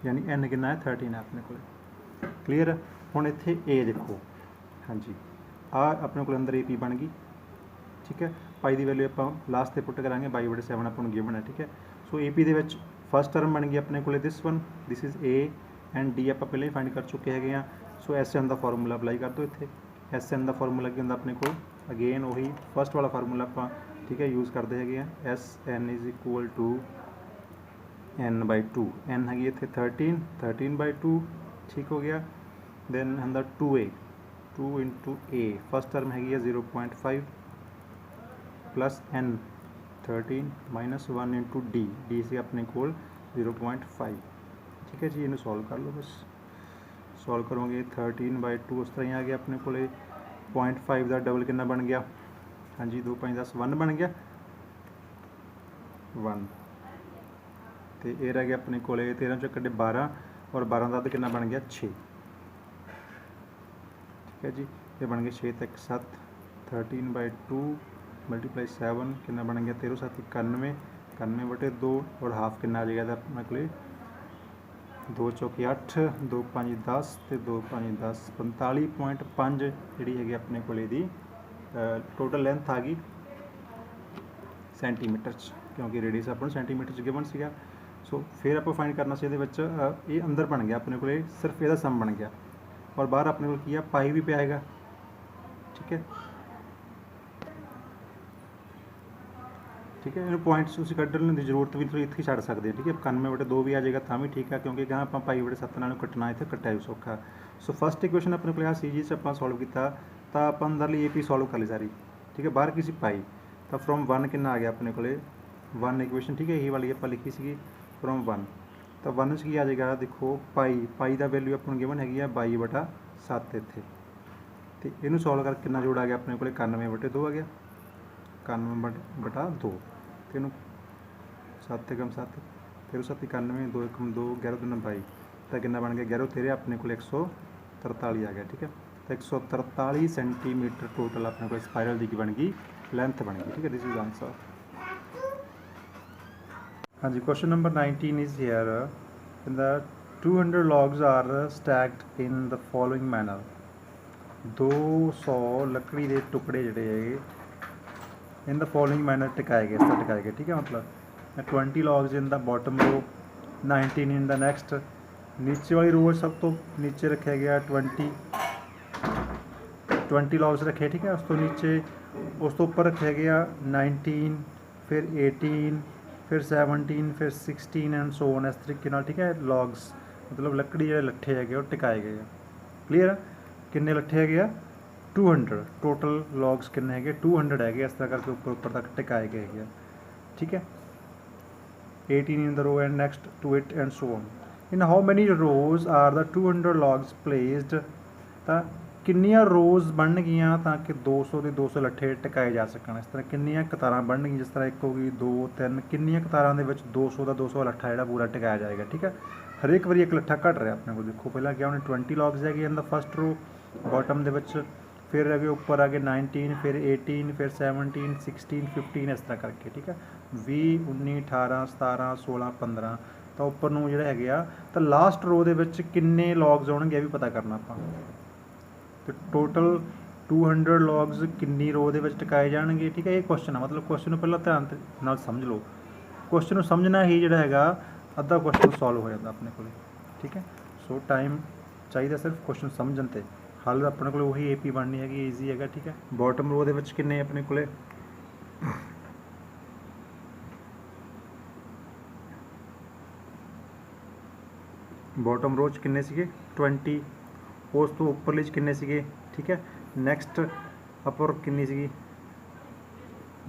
ਯਾਨੀ n ਕਿੰਨਾ ਹੈ 13 ਹੈ ਆਪਣੇ ਕੋਲ। ਕਲੀਅਰ। ਹੁਣ ਇੱਥੇ a ਦੇਖੋ, ਹਾਂਜੀ ਆ ਆਪਣੇ ਕੋਲ ਅੰਦਰ AP ਬਣ ਗਈ, ਠੀਕ ਹੈ। ਪਾਈ ਦੀ ਵੈਲਿਊ ਆਪਾਂ ਲਾਸਟ ਤੇ ਪੁੱਟ ਕਰਾਂਗੇ, 22/7 ਆਪਾਂ ਨੂੰ ਗਿਵਨ ਹੈ, ਠੀਕ ਹੈ। ਸੋ AP ਦੇ ਵਿੱਚ ਫਸਟ ਟਰਮ ਬਣ ਗਈ ਆਪਣੇ ਕੋਲ this one, this is A and D ਆਪਾਂ ਪਹਿਲਾਂ ਹੀ ਫਾਈਂਡ ਕਰ ਚੁੱਕੇ ਹੈਗੇ ਆ। ਸੋ SN ਦਾ ਫਾਰਮੂਲਾ ਅਪਲਾਈ ਕਰ ਦਿਓ ਇੱਥੇ। SN ਦਾ ਫਾਰਮੂਲਾ ਕੀ ਹੁੰਦਾ ਆਪਣੇ ਕੋਲ, ਅਗੇਨ ਉਹੀ ਫਸਟ ਵਾਲਾ ਫਾਰਮੂਲਾ ਆਪਾਂ, ਠੀਕ ਹੈ, ਯੂਜ਼ ਕਰਦੇ ਹੈਗੇ ਆ। SN is equal to n/2, n ਹੈਗੀ ਇੱਥੇ 13, 13/2, ਠੀਕ ਹੋ ਗਿਆ। ਦੈਨ ਹੁੰਦਾ 2A, 2 into A, first term ਹੈਗੀ ਹੈ 0.5 plus n 13 minus 1 into D, D ਸੀ ਆਪਣੇ ਕੋਲ 0.5, ਠੀਕ ਹੈ ਜੀ। ਇਹਨੂੰ ਸੋਲਵ ਕਰ ਲਓ, ਬਸ ਸੋਲਵ ਕਰੋਗੇ 13/2 ਉਸ ਤਰ੍ਹਾਂ ਹੀ ਆ ਗਿਆ ਆਪਣੇ ਕੋਲ। 0.5 ਦਾ ਡਬਲ ਕਿੰਨਾ ਬਣ ਗਿਆ, ਹਾਂਜੀ 2 5 10 1 ਬਣ ਗਿਆ, 1। ਤੇ ਇਹ ਰਹਿ ਗਿਆ ਆਪਣੇ ਕੋਲ 13 ਚੋਂ ਕੱਢੇ 12, ਔਰ 12 ਦਾ ਕਿੰਨਾ ਬਣ ਗਿਆ 6, ਠੀਕ ਹੈ ਜੀ। ਇਹ ਬਣ ਗਿਆ 6 ਤੇ 1 7, 13/2 ਮਲਟੀਪਲਾਈ 7 ਕਿੰਨਾ ਬਣ ਗਿਆ 13 7 91, 91/2 ਔਰ ਹਾਫ ਕਿੰਨਾ ਆ ਜਾਏਗਾ ਇਹਦਾ ਆਪਣੇ ਕੋਲ 2 ਚੌਕੇ 8, 2 5 10 ਤੇ 2 5 10, 45.5 ਜਿਹੜੀ ਹੈਗੀ ਆਪਣੇ ਕੋਲ ਇਹਦੀ ਟੋਟਲ ਲੈਂਥ ਆ ਗਈ ਸੈਂਟੀਮੀਟਰ 'ਚ, ਕਿਉਂਕਿ ਰੇਡੀਅਸ ਆਪਾਂ ਨੂੰ ਸੈਂਟੀਮੀਟਰ 'ਚ ਗਿਵਨ ਸੀਗਾ। ਸੋ ਫਿਰ ਆਪਾਂ ਫਾਈਂਡ ਕਰਨਾ ਸੀ ਇਹਦੇ ਵਿੱਚ, ਇਹ ਅੰਦਰ ਬਣ ਗਿਆ ਆਪਣੇ ਕੋਲ, ਸਿਰਫ ਇਹਦਾ ਸਮ ਬਣ ਗਿਆ, ਔਰ ਬਾਹਰ ਆਪਣੇ ਕੋਲ ਕੀ ਆ ਪਾਈ ਵੀ ਪਿਆ ਹੈਗਾ, ਠੀਕ ਹੈ, ਠੀਕ ਹੈ। ਇਹਨੂੰ ਪੁਆਇੰਟਸ ਤੁਸੀਂ ਕੱਢਣ ਦੀ ਜ਼ਰੂਰਤ ਵੀ ਤੁਸੀਂ ਇੱਥੇ ਛੱਡ ਸਕਦੇ ਹੋ, ਠੀਕ ਹੈ। 91/2 ਵੀ ਆ ਜਾਏਗਾ ਤਾਂ ਵੀ ਠੀਕ ਹੈ, ਕਿਉਂਕਿ ਗਾਂ ਆਪਾਂ ਪਾਈ/7 ਨਾਲ ਕੱਟਣਾ, ਇੱਥੇ ਕੱਟਿਆ ਵੀ ਸੌਖਾ। ਸੋ ਫਸਟ ਇਕੁਏਸ਼ਨ ਆਪਣੇ ਕੋਲ ਆ ਸੀ, ਜਿਸ ਆਪਾਂ ਸੋਲਵ ਕੀਤਾ, ਤਾਂ ਆਪਾਂ ਅੰਦਰਲੀ AP ਸੋਲਵ ਕਰ ਲਈ ਸਾਰੀ, ਠੀਕ ਹੈ। ਬਾਹਰ ਕੀ ਸੀ ਪਾਈ, ਤਾਂ ਫਰੋਮ 1 ਕਿੰਨਾ ਆ ਗਿਆ ਆਪਣੇ ਕੋਲ 1 ਇਕੁਏਸ਼ਨ, ਠੀਕ ਹੈ। ਇਹ ਵਾਲੀ ਆਪਾਂ ਲਿਖੀ ਸੀਗੀ ਫਰੋਮ 1, ਤਾਂ 1 'ਚ ਕੀ ਆ ਜਾਏਗਾ, ਦੇਖੋ ਪਾਈ ਦਾ ਵੈਲਿਊ ਆਪਾਂ ਨੂੰ ਗਿਵਨ ਹੈਗੀ ਆ 22/7 ਇੱਥੇ, ਤੇ ਇਹਨੂੰ ਸੋਲਵ ਕਰਕੇ ਕਿੰਨਾ ਜੋੜ ਆ ਗਿਆ ਆਪਣੇ ਕੋਲ 91/2 ਆ ਗਿਆ, 91/2, ਤੇ ਇਹਨੂੰ 7 × 7 13 7 91, 2 1 2, 11 2 22, ਤਾਂ ਕਿੰਨਾ ਬਣ ਗਿਆ 11 13 ਆਪਣੇ ਕੋਲ 143 ਆ ਗਿਆ, ਠੀਕ ਹੈ। ਤਾਂ 143 ਸੈਂਟੀਮੀਟਰ ਟੋਟਲ ਆਪਣੇ ਕੋਲ ਸਪਾਇਰਲ ਦੀ ਕੀ ਬਣ ਗਈ, ਲੈਂਥ ਬਣ ਗਈ, ਠੀਕ ਹੈ। This is answer. ਹਾਂਜੀ, ਕੁਐਸਚਨ ਨੰਬਰ 19 ਇਜ਼ ਹੇਅਰ, ਕਹਿੰਦਾ 200 logs are stacked in the following manner, 200 ਲੱਕੜੀ ਦੇ ਟੁਕੜੇ ਜਿਹੜੇ ਹੈਗੇ in the following manner ਟਿਕਾਏ ਗਏ, ਇਸ ਤਰ੍ਹਾਂ ਟਿਕਾਏ ਗਏ, ਠੀਕ ਹੈ। ਮਤਲਬ 20 logs in the bottom row, 19 in the next, ਨੀਚੇ ਵਾਲੀ ਰੋ ਸਭ ਤੋਂ ਨੀਚੇ ਰੱਖਿਆ ਗਿਆ 20 logs ਰੱਖੇ, ਠੀਕ ਹੈ। ਉਸ ਤੋਂ ਨੀਚੇ, ਉਸ ਤੋਂ ਉੱਪਰ ਰੱਖਿਆ ਗਿਆ 19, ਫਿਰ 18, ਫਿਰ 17, ਫਿਰ 16 ਐਂਡ ਸੋ ਔਨ, ਇਸ ਤਰੀਕੇ ਨਾਲ, ਠੀਕ ਹੈ। logs ਮਤਲਬ ਲੱਕੜੀ ਜਿਹੜੇ ਲੱਠੇ ਹੈਗੇ ਉਹ ਟਿਕਾਏ ਗਏ ਆ। ਕਲੀਅਰ। ਕਿੰਨੇ ਲੱਠੇ ਹੈਗੇ ਆ 200, ਟੋਟਲ logs ਕਿੰਨੇ ਹੈਗੇ 200 ਹੈਗੇ, ਇਸ ਤਰ੍ਹਾਂ ਕਰਕੇ ਉੱਪਰ ਤੱਕ ਟਿਕਾਏ ਗਏ ਹੈਗੇ ਆ, ਠੀਕ ਹੈ। 18 in the row and next to it and so on. In how many rows are the 200 logs placed, ਤਾਂ ਕਿੰਨੀਆਂ ਰੋਜ਼ ਬਣ ਗਈਆਂ ਤਾਂ ਕਿ 200 ਦੇ 200 ਲੱਠੇ ਟਿਕਾਏ ਜਾ ਸਕਣ। ਇਸ ਤਰ੍ਹਾਂ ਕਿੰਨੀਆਂ ਕਤਾਰਾਂ ਬਣ ਗਈਆਂ, ਜਿਸ ਤਰ੍ਹਾਂ 1 ਹੋ ਗਈ 2 3, ਕਿੰਨੀਆਂ ਕਤਾਰਾਂ ਦੇ ਵਿੱਚ 200 ਦਾ 200 ਲੱਠਾ ਜਿਹੜਾ ਪੂਰਾ ਟਿਕਾਇਆ ਜਾਏਗਾ, ਠੀਕ ਹੈ। ਹਰੇਕ ਵਾਰੀ ਇੱਕ ਲੱਠਾ ਘਟ ਰਿਹਾ ਆਪਣੇ ਕੋਲ, ਦੇਖੋ ਪਹਿਲਾਂ ਕਿਹਾ ਉਹਨੇ 20 logs ਹੈਗੇ ਇਨ ਦਾ ਫਸਟ ਰੋ ਬਾਟਮ ਦੇ ਵਿੱਚ, ਫਿਰ ਹੈਗੇ ਉੱਪਰ ਆ ਗਏ 19, ਫਿਰ 18, ਫਿਰ 17 16 15, ਇਸ ਤਰ੍ਹਾਂ ਕਰਕੇ, ਠੀਕ ਹੈ। 20 19 18 17 16 15, ਤਾਂ ਉੱਪਰ ਨੂੰ ਜਿਹੜੇ ਹੈਗੇ ਆ, ਤਾਂ ਲਾਸਟ ਰੋ ਦੇ ਵਿੱਚ ਕਿੰਨੇ logs ਆਉਣਗੇ ਇਹ ਵੀ ਪਤਾ ਕਰਨਾ ਆਪਾਂ। ਤੇ ਟੋਟਲ 200 logs ਕਿੰਨੀ ਰੋ ਦੇ ਵਿੱਚ ਟਿਕਾਏ ਜਾਣਗੇ, ਠੀਕ ਹੈ। ਇਹ ਕੁਐਸਚਨ ਆ, ਮਤਲਬ ਕੁਐਸਚਨ ਨੂੰ ਪਹਿਲਾਂ ਧਿਆਨ ਨਾਲ ਸਮਝ ਲਓ। ਕੁਐਸਚਨ ਨੂੰ ਸਮਝਣਾ ਹੀ ਜਿਹੜਾ ਹੈਗਾ ਅੱਧਾ ਕੁਐਸਚਨ ਸੋਲਵ ਹੋ ਜਾਂਦਾ ਆਪਣੇ ਕੋਲ, ਠੀਕ ਹੈ। ਸੋ ਟਾਈਮ ਚਾਹੀਦਾ ਸਿਰਫ ਕੁਐਸਚਨ ਸਮਝਣ 'ਤੇ, ਹੱਲ ਆਪਣੇ ਕੋਲ ਉਹੀ AP ਬਣਨੀ ਹੈਗੀ, ਈਜ਼ੀ ਹੈਗਾ, ਠੀਕ ਹੈ। ਬਾਟਮ ਰੋ ਦੇ ਵਿੱਚ ਕਿੰਨੇ ਆਪਣੇ ਕੋਲੇ ਬਾਟਮ ਰੋ 'ਚ ਕਿੰਨੇ ਸੀਗੇ 20, ਉਸ ਤੋਂ ਉੱਪਰਲੇ 'ਚ ਕਿੰਨੇ ਸੀਗੇ, ਠੀਕ ਹੈ। ਨੈਕਸਟ ਅਪਰ ਕਿੰਨੀ ਸੀਗੀ,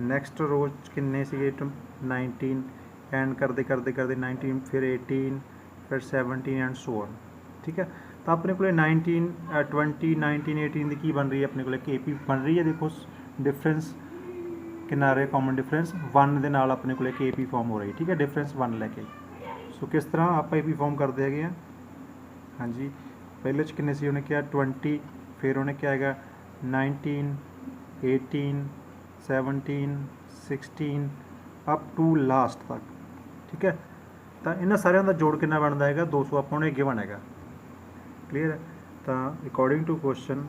ਨੈਕਸਟ ਰੋ 'ਚ ਕਿੰਨੇ ਸੀਗੇ 19, ਐਂਡ ਕਰਦੇ 19, ਫਿਰ 18, फिर 17 एंड सो ऑन। ठीक है, तो अपने को 19 20 19 18 की की बन रही है अपने को के पी बन रही है। देखो डिफरेंस कितना रहा कॉमन डिफरेंस 1 ਦੇ ਨਾਲ अपने को के पी फॉर्म हो रही। ठीक है, डिफरेंस 1 लेके सो किस तरह आप ए पी फॉर्म करते हैं। हाँ जी, पहले च किन्ने सी उन्हें क्या 20, फिर उन्हें क्या है 19 18 17 16 अप टू लास्ट तक। ठीक है, तो इन्होंने सारिਆਂ ਦਾ जोड़ कितना बनता है 200 ਆਪਾਂ ਨੂੰ गिवन है। क्लीयर है, तो अकॉर्डिंग टू क्वेश्चन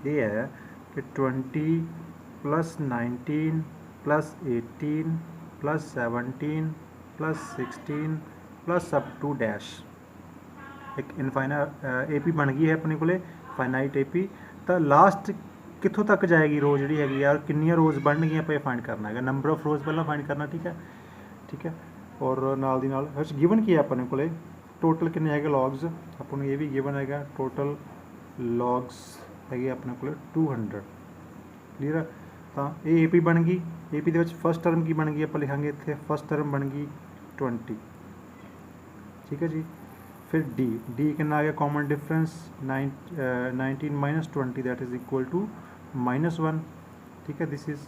ये है कि 20 plus 19 plus 18 plus 17 plus 16 plus up to dash एक इनफाइनाइट ए पी बन गई है अपने को फाइनाइट ए पी। तो लास्ट कितों तक जाएगी रो जी हैगी यार कितनी रोज़ बन गई आप फाइंड करना है नंबर ऑफ रोज़ पहला फाइंड करना। ठीक है, ठीक है, और नाल दी नाल गिवन की है अपने को टोटल किन्ने है लॉग्स अपन ये भी गिवन है टोटल लॉग्स है अपने को 200। क्लीयर है, तो ये ए पी बन गई ए पी के फस्ट टर्म की बन गई आप लिखांगे इतने फस्ट टर्म बन गई 20। ठीक है जी, फिर डी डी कितना आ गया common difference 19 minus 20 that is equal to -1। ठीक है, this is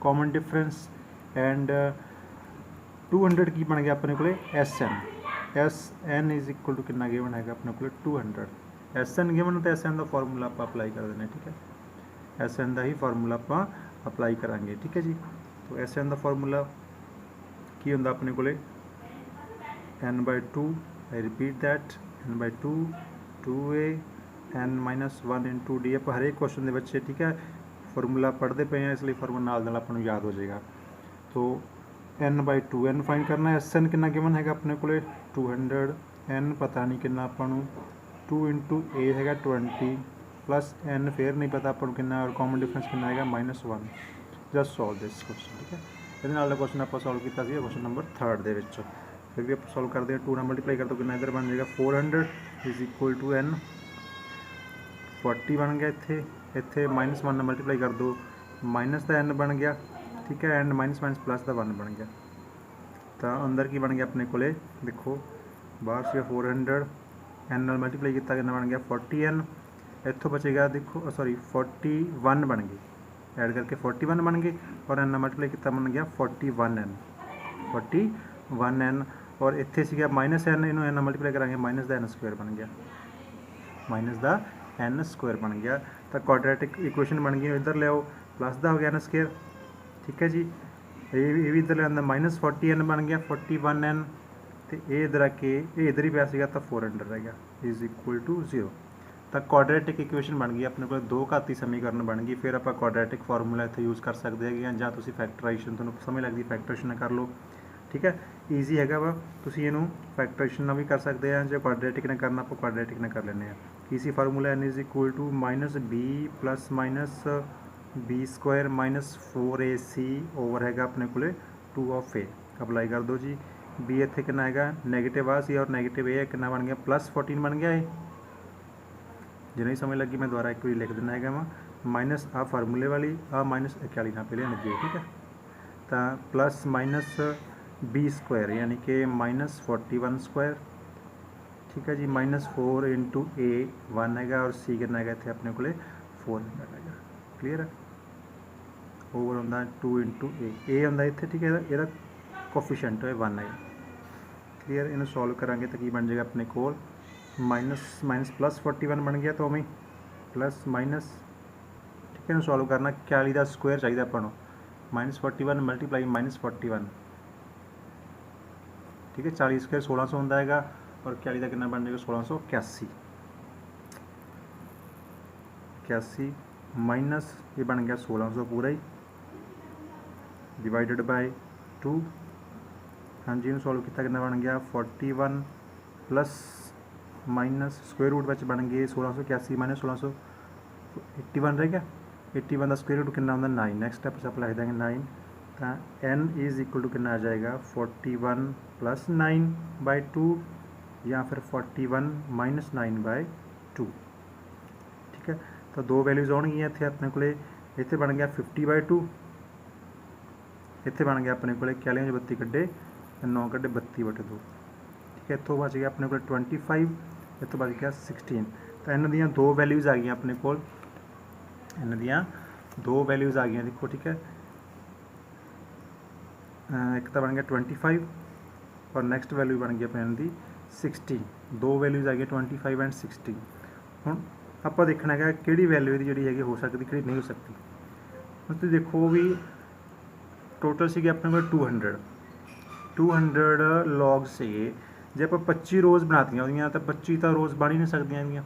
common difference and 200 की बन गया अपने को S N is equal to कितना गिवन है अपने को 200। एस एन गिवन तो एस एन का फॉर्मूला आप अप्लाई कर देना। ठीक है, एस एन का ही फॉर्मूला आप अप्लाई करांगे। ठीक है जी, तो एस एन का फॉर्मूला की होंगे अपने को n/2 I repeat that n/2 2a n-1 into D आप हरेक क्वेश्चन के बच्चे ठीक है फॉर्मूला पढ़ते पे हैं इसलिए फॉर्मूला नाल नाल अपन याद हो जाएगा। तो n/2 n फाइंड करना है एस एन कितना गिवन है अपने को 200 n पता नहीं कितना अपन 2 इंटू ए है 20 प्लस n फिर नहीं पता अपन कितना और कॉमन डिफरेंस कितना है -1। Just solve this question. ठीक है, ये क्वेश्चन आप सॉल्व किया क्वेश्चन नंबर 3 ਦੇ ਵਿੱਚ फिर भी आप सॉल्व करते हैं 2 ਨਾਲ मल्टीप्लाई कर दो कितना इधर बन जाएगा 400 इज इक्वल टू n 40 बन गया इत्थे इत्थे -1 ਨਾਲ मल्टीप्लाई कर दो माइनस का n बन गया। ठीक है, एंड माइनस प्लस का 1 बन गया। तो अंदर की बन गया अपने को देखो बाहर से 400 n ਨਾਲ मल्टीप्लाई किया कितना बन गया 40n इतों बचेगा देखो सॉरी 41 बन गई ऐड करके 41 बन गई और n ਨਾਲ मल्टीप्लाई किया बन गया 41n और इत्थे सीगा -n इन्हों n ਨਾਲ मल्टीप्लाई करांगे -n² बन गया -n² बन गया। तो क्वाड्रेटिक इक्वेशन बन गई इधर ले आओ प्लस का हो गया n²। ठीक है जी, ये भी इधर ले आंदा -40n बन गया 41n तो ये इधर आके ये इधर ही पिया सीगा तो 400 रह गया इज इक्वल टू 0। तो क्वाड्रेटिक इक्वेशन बन गई अपने को 2 घाती समीकरण बन गई। फिर आप क्वाड्रेटिक फार्मूला इतने यूज़ कर सकते हैं ਜਾਂ ਤੁਸੀਂ फैक्टराइजेशन ਤੁਹਾਨੂੰ ਸਮਝ लगती फैक्टराइजेशन कर लो। ठीक है, ईजी है वा तुम इनू फैक्टराइजेशन भी कर सकते हैं जो क्वाड्रेटिक ने करना आप क्वाड्रेटिक ने कर लें। इसी formula n is equal to -b plus -b² -4ac over है अपने को 2 ऑफ a अप्लाई कर दो जी। b इतने कितना है नैगेटिव आ सी और नैगेटिव ए कितना बन गया +14 बन गया है। जो नहीं समझ लगी मैं दोबारा एक बार लिख देना है वा माइनस आ फार्मूले वाली आ -41 ना पहले लगी। ठीक है, तो प्लस -b² यानी कि -41²। ठीक है जी, -4 इंटू ए 1 है और सी कितना है इतने अपने को 400 है। क्लीयर है, ओवर होंगे 2 इंटू ए होंगे इतने। ठीक है, यदा कोफिशेंट है 1 है। क्लीयर, इन्हें सॉल्व करांगे तो की बन जाएगा अपने को +41 बन गया तो हमें प्लस माइनस। ठीक है, सॉल्व करना 40 का स्क्वायर चाहिए अपन -41 मल्टीप्लाई -41। ठीक है, 40 स्क्वायर 1600 होता है और 40 का कितना बन जाएगा 1681 माइनस ये बन गया 1600 पूरा ही डिवाइडेड बाय 2। हाँ जी, सॉल्व किया कितना बन गया 41 प्लस माइनस स्क्वायर रूट बन गए 1681 माइनस 1681 रह गया 81 का स्क्वायर रूट कितना होंगे 9। नेक्स्ट स्टेप से आप लिख देंगे 9 तो n इज इक्वल टू कितना आ जाएगा 41 प्लस 9/2 या फिर 41 माइनस 9/2। ठीक है, तो 2 वैल्यूज आउणगियां इत्थे अपने को इत्थे बन गया 50/2 इत्थे बन गया अपने को 41 32 कड्डे 9 कड्डे 32/2। ठीक है। इतों बच गया अपने को 25, इतों बच गया 16। तो इन्हों दी दो वैल्यूज़ आ गई अपने को, इन्हों दी दो वैल्यूज़ आ गई देखो, ठीक है। एक तो बन गया 25 और नैक्सट वैल्यू बन गई अपने दी 16। दो वैल्यूज़ आ गई 25 एंड 16। हुण आपां देखना है कि वैल्यू दी जिहड़ी हैगी हो सकती, कि नहीं हो सकती। हुण तुसीं देखो भी टोटल सी अपने को 200 लॉग से जे आप 25 रोज़ बनातियां होंदियां तो 25 तो रोज़ बन ही नहीं सकदियां हैगियां,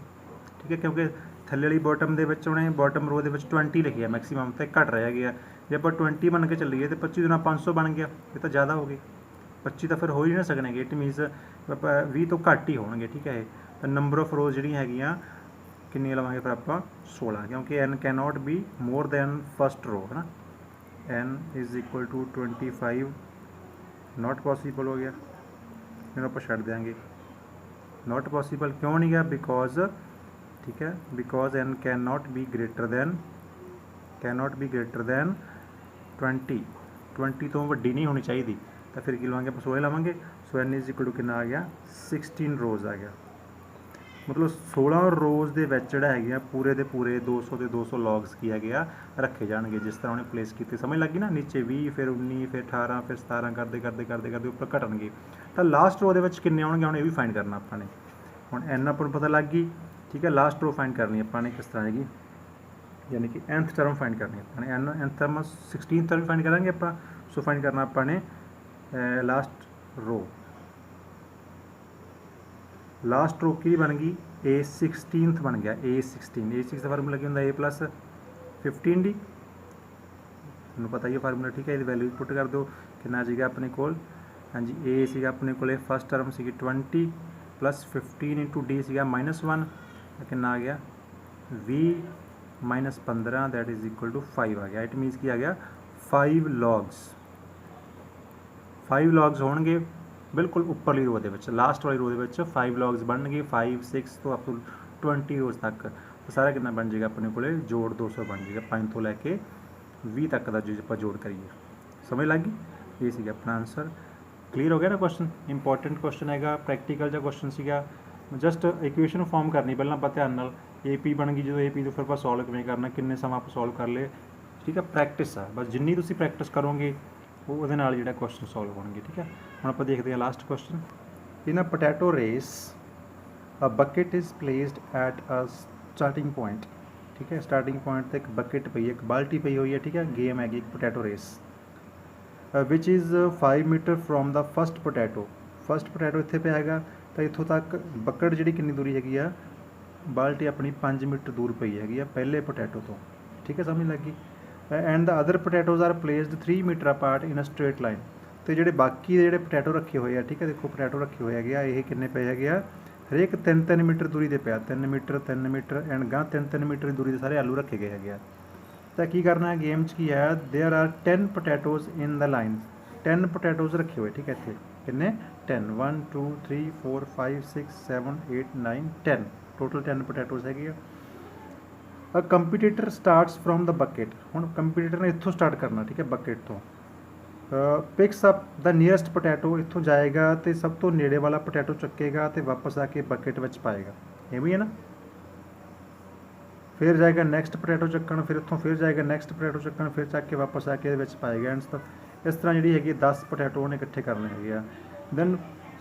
ठीक है, क्योंकि थल्ले वाली बॉटम दे विच उन्हें बॉटम रो दे विच 20 लिखिया मैक्सीमम, तो घट रह गया। जे आप 20 बन के चलीए तो 25 दुना 500 बन गया, ये तो ज़्यादा हो गई। 25 तो फिर हो ही नहीं सकने, इट मीनस 20 तो घट ही होणगे, ठीक है। तो नंबर ऑफ रोज़ जिहड़ियां हैगियां कितनी लवांगे फिर आप 16, क्योंकि n can not be more than first row, है ना। n is equal to 25 not possible हो गया, फिर आप छड्ड देंगे। नॉट पॉसीबल क्यों नहीं गया? बिकॉज, ठीक है, because n can not be greater than 20 तो वड्डी नहीं होनी चाहिए, तो फिर की लवांगे आप 16 लवांगे। सो n इज़ इक्वल टू कितना आ गया 16 रोज़ आ गया। मतलब 16 रोज़ के जिहड़ा है पूरे के पूरे 200 के 200 लॉग्स की है रखे जाएंगे, जिस तरह उन्हें प्लेस किए। समझ लगी ना, नीचे 20 फिर 19 फिर 18 फिर 17 करते करते करते करते उपर घटणगे। तो लास्ट रो के किन्ने आउणगे हुण ये भी फाइंड करना अपने। हुण n अपन पता लग गई, ठीक है। लास्ट रो फाइंड करनी अपने किस तरह हैगी, यानी कि nth टर्म फाइंड करनी अपने। nth term 16th term find करांगे आप। सो फाइंड करना अपने लास्ट रो। लास्ट रो की बन गई A16 बन गया, A16 का फार्मूला क्या होंगे A+15 डी, तुहानूं पता ही है फार्मूला, ठीक है। ये वैल्यू पुट कर दो, कितना सीगा अपने कोल, हाँ जी A सीगा अपने कोल फस्ट टर्म सी 20 + 15 इंटू D सीगा -1, कितना आ गया V-15 that is equal to 5 आ गया। इट मीनस की आ गया 5 लॉग्स होणगे बिल्कुल उपरली रो दे विच, लास्ट वाली रो दे विच 5 लॉग्स बनणगे, 5 6 तो अप टू 20 रोज़ तक। तो सारा कितना बन जाएगा अपने को जोड़ 200 बन जाएगा, 5 तो लैके 20 तक का जो आप जोड़ करिए। समझ लग गई? ये सीगा अपना आंसर। क्लीयर हो गया ना क्वेश्चन? इंपॉर्टेंट क्वेश्चन हैगा, प्रैक्टिकल जो क्वेश्चन सीगा। जस्ट इक्वेशन फॉर्म करनी पहला आप ध्यान नाल। AP बन गई जो AP तो फिर आप सॉल्व किवें करना, किन्ने समा आप सॉल्व कर ले, ठीक है। प्रैक्टिस आ बस, जिन्नी तुसीं प्रैक्टिस करोगे वो जो क्वेश्चन सॉल्व होंगे, ठीक है। हम आप देखते हैं last question. In a potato race a bucket is placed at a starting point, ठीक है। स्टार्टिंग पॉइंट तो एक बकेट पई है, एक बाल्टी पई हुई है, ठीक है। गेम हैगी एक potato race which is 5 metre from the first potato इत्थे पे हैगा। तो इत्थों तक बकेट जिहड़ी कितनी दूरी हैगी आ, बाल्टी अपनी 5 मीटर दूर पई हैगी आ पहले पोटैटो तो, ठीक है। समझ लगी? And the other potatoes are placed 3 metre apart in a straight line. तो जोड़े बाकी जोड़े पोटैटो रखे हुए हैं, ठीक है। देखो पोटैटो रखे हुए है, ये किन्ने पे है हरेक 3-3 मीटर दूरी दे पे, 3 मीटर एंड गां 3-3 मीटर दूरी के सारे आलू रखे गए है। तो की करना है गेम की है, there are 10 potatoes in the line, 10 potatoes रखे हुए, ठीक है। इतने किन्ने 10, 1 2 3 4 5 6 7 8 9 10 टोटल 10 पोटैटोज़ है। A competitor starts from the bucket. हुण कंपीटीटर ने इत्थों स्टार्ट करना, ठीक है, बकेट तो। Picks up the nearest potato, इत्थों जाएगा तो सब तो नेड़े वाला पोटैटो चुकेगा तो वापस आके बकेट में पाएगा, ये भी है ना। फिर जाएगा नैक्सट पोटैटो चुकन, फिर इत्थों फिर जाएगा नैक्सट पोटैटो चुकन, फिर चक के वापस आके पाएगा एंड तक। इस तरह जी है 10 पोटैटो उन्हें इकट्ठे करने है। दैन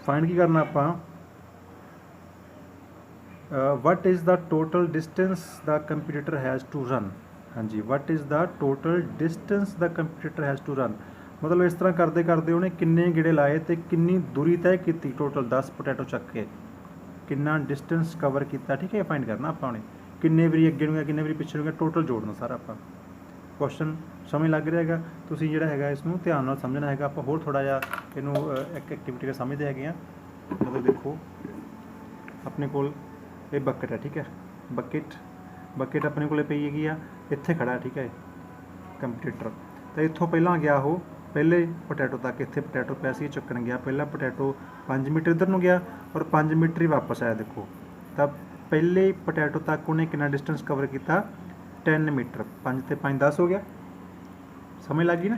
फाइंड की करना आप what is the total distance the competitor has to run. हाँ जी, what is the total distance the competitor has to run. मतलब इस तरह करते करते उन्हें किन्ने गेड़े लाए तो किन्नी दूरी तय की, टोटल 10 पोटैटो चक के किन्ना डिस्टेंस कवर किया, ठीक है। फाइंड करना आप उन्हें किन्ने बारी अगे गया किन्ने बारी पिछे गया, टोटल जोड़ना सारा आप। क्वेश्चन समझ लग रहा है, तुसीं जिहड़ा है इसनूं ध्यान नाल समझना है। आप होर थोड़ा जिहा इहनूं एक एक्टिविटी समझते हैं। मतलब देखो अपने कोल ये बकेट है, ठीक है। बकेट अपने को पई हैगी आ, इत्थे खड़ा है, ठीक है कंपीटीटर। तो इत्थों पहला गया वो पहले पोटैटो तक, इत्थे पोटैटो पैसे चुकन गया, पहला पोटैटो 5 मीटर इधर नूं गया और 5 मीटर ही वापस आया। देखो तो पहले पोटैटो तक उन्हें कितना डिस्टेंस कवर किया 10 मीटर, 5 ते 5 10 हो गया। समझ लग गई ना।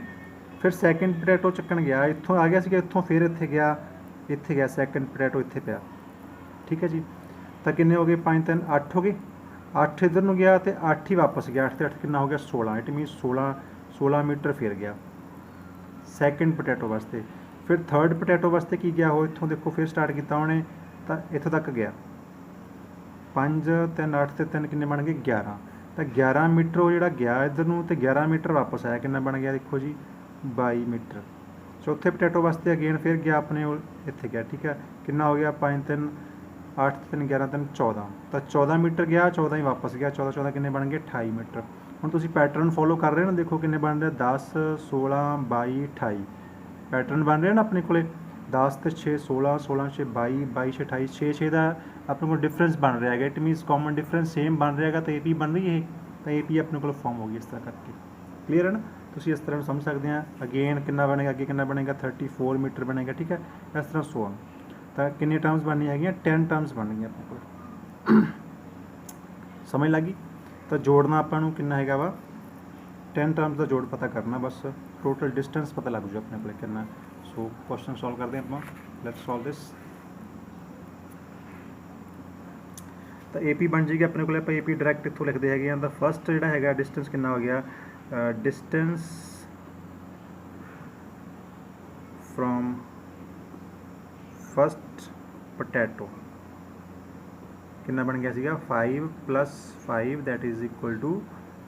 फिर सैकेंड पोटैटो चुकन गया, इत्थों आ गया, इत्थों फिर इत्थे गया ਇੱਥੇ ਗਿਆ, ਸੈਕੰਡ ਪੋਟੈਟੋ ਇੱਥੇ ਪਿਆ, ਠੀਕ ਹੈ ਜੀ। ਤਾਂ ਕਿੰਨੇ ਹੋ ਗਏ, 5 3 8 ਹੋ ਗਏ, 8 ਇੱਧਰ ਨੂੰ ਗਿਆ ਅਤੇ 8 ਹੀ ਵਾਪਸ ਗਿਆ, 8 ਤੇ 8 ਕਿੰਨਾ ਹੋ ਗਿਆ 16, ਇਟ ਮੀਨਸ 16 ਮੀਟਰ ਫਿਰ ਗਿਆ ਸੈਕੰਡ ਪੋਟੈਟੋ ਵਾਸਤੇ। ਫਿਰ ਥਰਡ ਪੋਟੈਟੋ ਵਾਸਤੇ ਕੀ ਗਿਆ, ਉਹ ਇੱਥੋਂ ਦੇਖੋ ਫਿਰ ਸਟਾਰਟ ਕੀਤਾ ਉਹਨੇ, ਤਾਂ ਇੱਥੋਂ ਤੱਕ ਗਿਆ 5 3 8 ਤੇ 3 ਕਿੰਨੇ ਬਣ ਗਏ 11, ਤਾਂ 11 ਮੀਟਰ ਉਹ ਜਿਹੜਾ ਗਿਆ ਇੱਧਰ ਨੂੰ, ਅਤੇ 11 ਮੀਟਰ ਵਾਪਸ ਆਇਆ, ਕਿੰਨਾ ਬਣ ਗਿਆ ਦੇਖੋ ਜੀ 22 ਮੀਟਰ। ਚੌਥੇ ਪੋਟੈਟੋ ਵਾਸਤੇ ਅਗੇਨ ਫਿਰ ਗਿਆ ਆਪਣੇ ਇੱਥੇ ਗਿਆ, ਠੀਕ ਹੈ, ਕਿੰਨਾ ਹੋ ਗਿਆ 5 3 8 3 11 3 14, ਤਾਂ 14 ਮੀਟਰ ਗਿਆ, 14 ਹੀ ਵਾਪਸ ਗਿਆ, 14 14 ਕਿੰਨੇ ਬਣ ਗਏ 28 ਮੀਟਰ। ਹੁਣ ਤੁਸੀਂ ਪੈਟਰਨ ਫੋਲੋ ਕਰ ਰਹੇ ਹੋ ਨਾ, ਦੇਖੋ ਕਿੰਨੇ ਬਣ ਰਹੇ 10 16 22 28 ਪੈਟਰਨ ਬਣ ਰਿਹਾ ਨਾ ਆਪਣੇ ਕੋਲੇ, 10 ਤੇ 6 16, 16 6 22, 22 6 28, 6 6 ਦਾ ਆਪਣੇ ਕੋਲ ਡਿਫਰੈਂਸ ਬਣ ਰਿਹਾ ਹੈਗਾ, it means common difference same ਬਣ ਰਿਹਾ ਹੈਗਾ, ਤਾਂ AP ਬਣ ਰਹੀ ਹੈ, ਤਾਂ AP ਆਪਣੇ ਕੋਲ ਫਾਰਮ ਹੋ ਗਈ ਇਸ ਤਰ੍ਹਾਂ ਕਰਕੇ। ਕਲੀਅਰ ਹੈ ਨਾ, ਤੁਸੀਂ ਇਸ ਤਰ੍ਹਾਂ ਸਮਝ ਸਕਦੇ ਆ। ਅਗੇਨ ਕਿੰਨਾ ਬਣੇਗਾ, ਅੱਗੇ ਕਿੰਨਾ ਬਣੇਗਾ 34 ਮੀਟਰ ਬਣੇਗਾ, ਠੀਕ ਹੈ, ਇਸ ਤਰ੍ਹਾਂ ਸੋ ਔਨ। ਤਾਂ ਕਿੰਨੀ ਟਰਮਸ ਬਣਨੀਆਂ ਹੈਗੀਆਂ 10 ਟਰਮਸ ਬਣਨੀਆਂ ਆਪਣੇ ਕੋਲ, ਸਮਝ ਲੱਗੀ। ਤਾਂ ਜੋੜਨਾ ਆਪਾਂ ਨੂੰ ਕਿੰਨਾ ਹੈਗਾ ਵਾ 10 ਟਰਮਸ ਦਾ ਜੋੜ ਪਤਾ ਕਰਨਾ, ਬਸ ਟੋਟਲ ਡਿਸਟੈਂਸ ਪਤਾ ਲੱਗ ਜੂ ਆਪਣੇ ਕੋਲ ਕਿੰਨਾ। ਸੋ ਕੁਐਸਚਨ ਸੋਲਵ ਕਰਦੇ ਆਪਾਂ, ਲੈਟਸ ਸੋਲਵ ਦਿਸ। ਤਾਂ AP ਬਣ ਜਾਏਗੀ ਆਪਣੇ ਕੋਲ, ਆਪਾਂ AP ਡਾਇਰੈਕਟ ਇੱਥੋਂ ਲਿਖਦੇ ਹੈਗੇ ਆ। ਤਾਂ ਫਸਟ ਜਿਹੜਾ ਹੈਗਾ ਡਿਸਟੈਂਸ ਕਿੰਨਾ ਹੋ ਗਿਆ, ਡਿਸਟੈਂਸ ਫਰੋਮ ਫਸਟ ਪੋਟੈਟੋ ਕਿੰਨਾ ਬਣ ਗਿਆ ਸੀਗਾ 5 + 5 that is equal to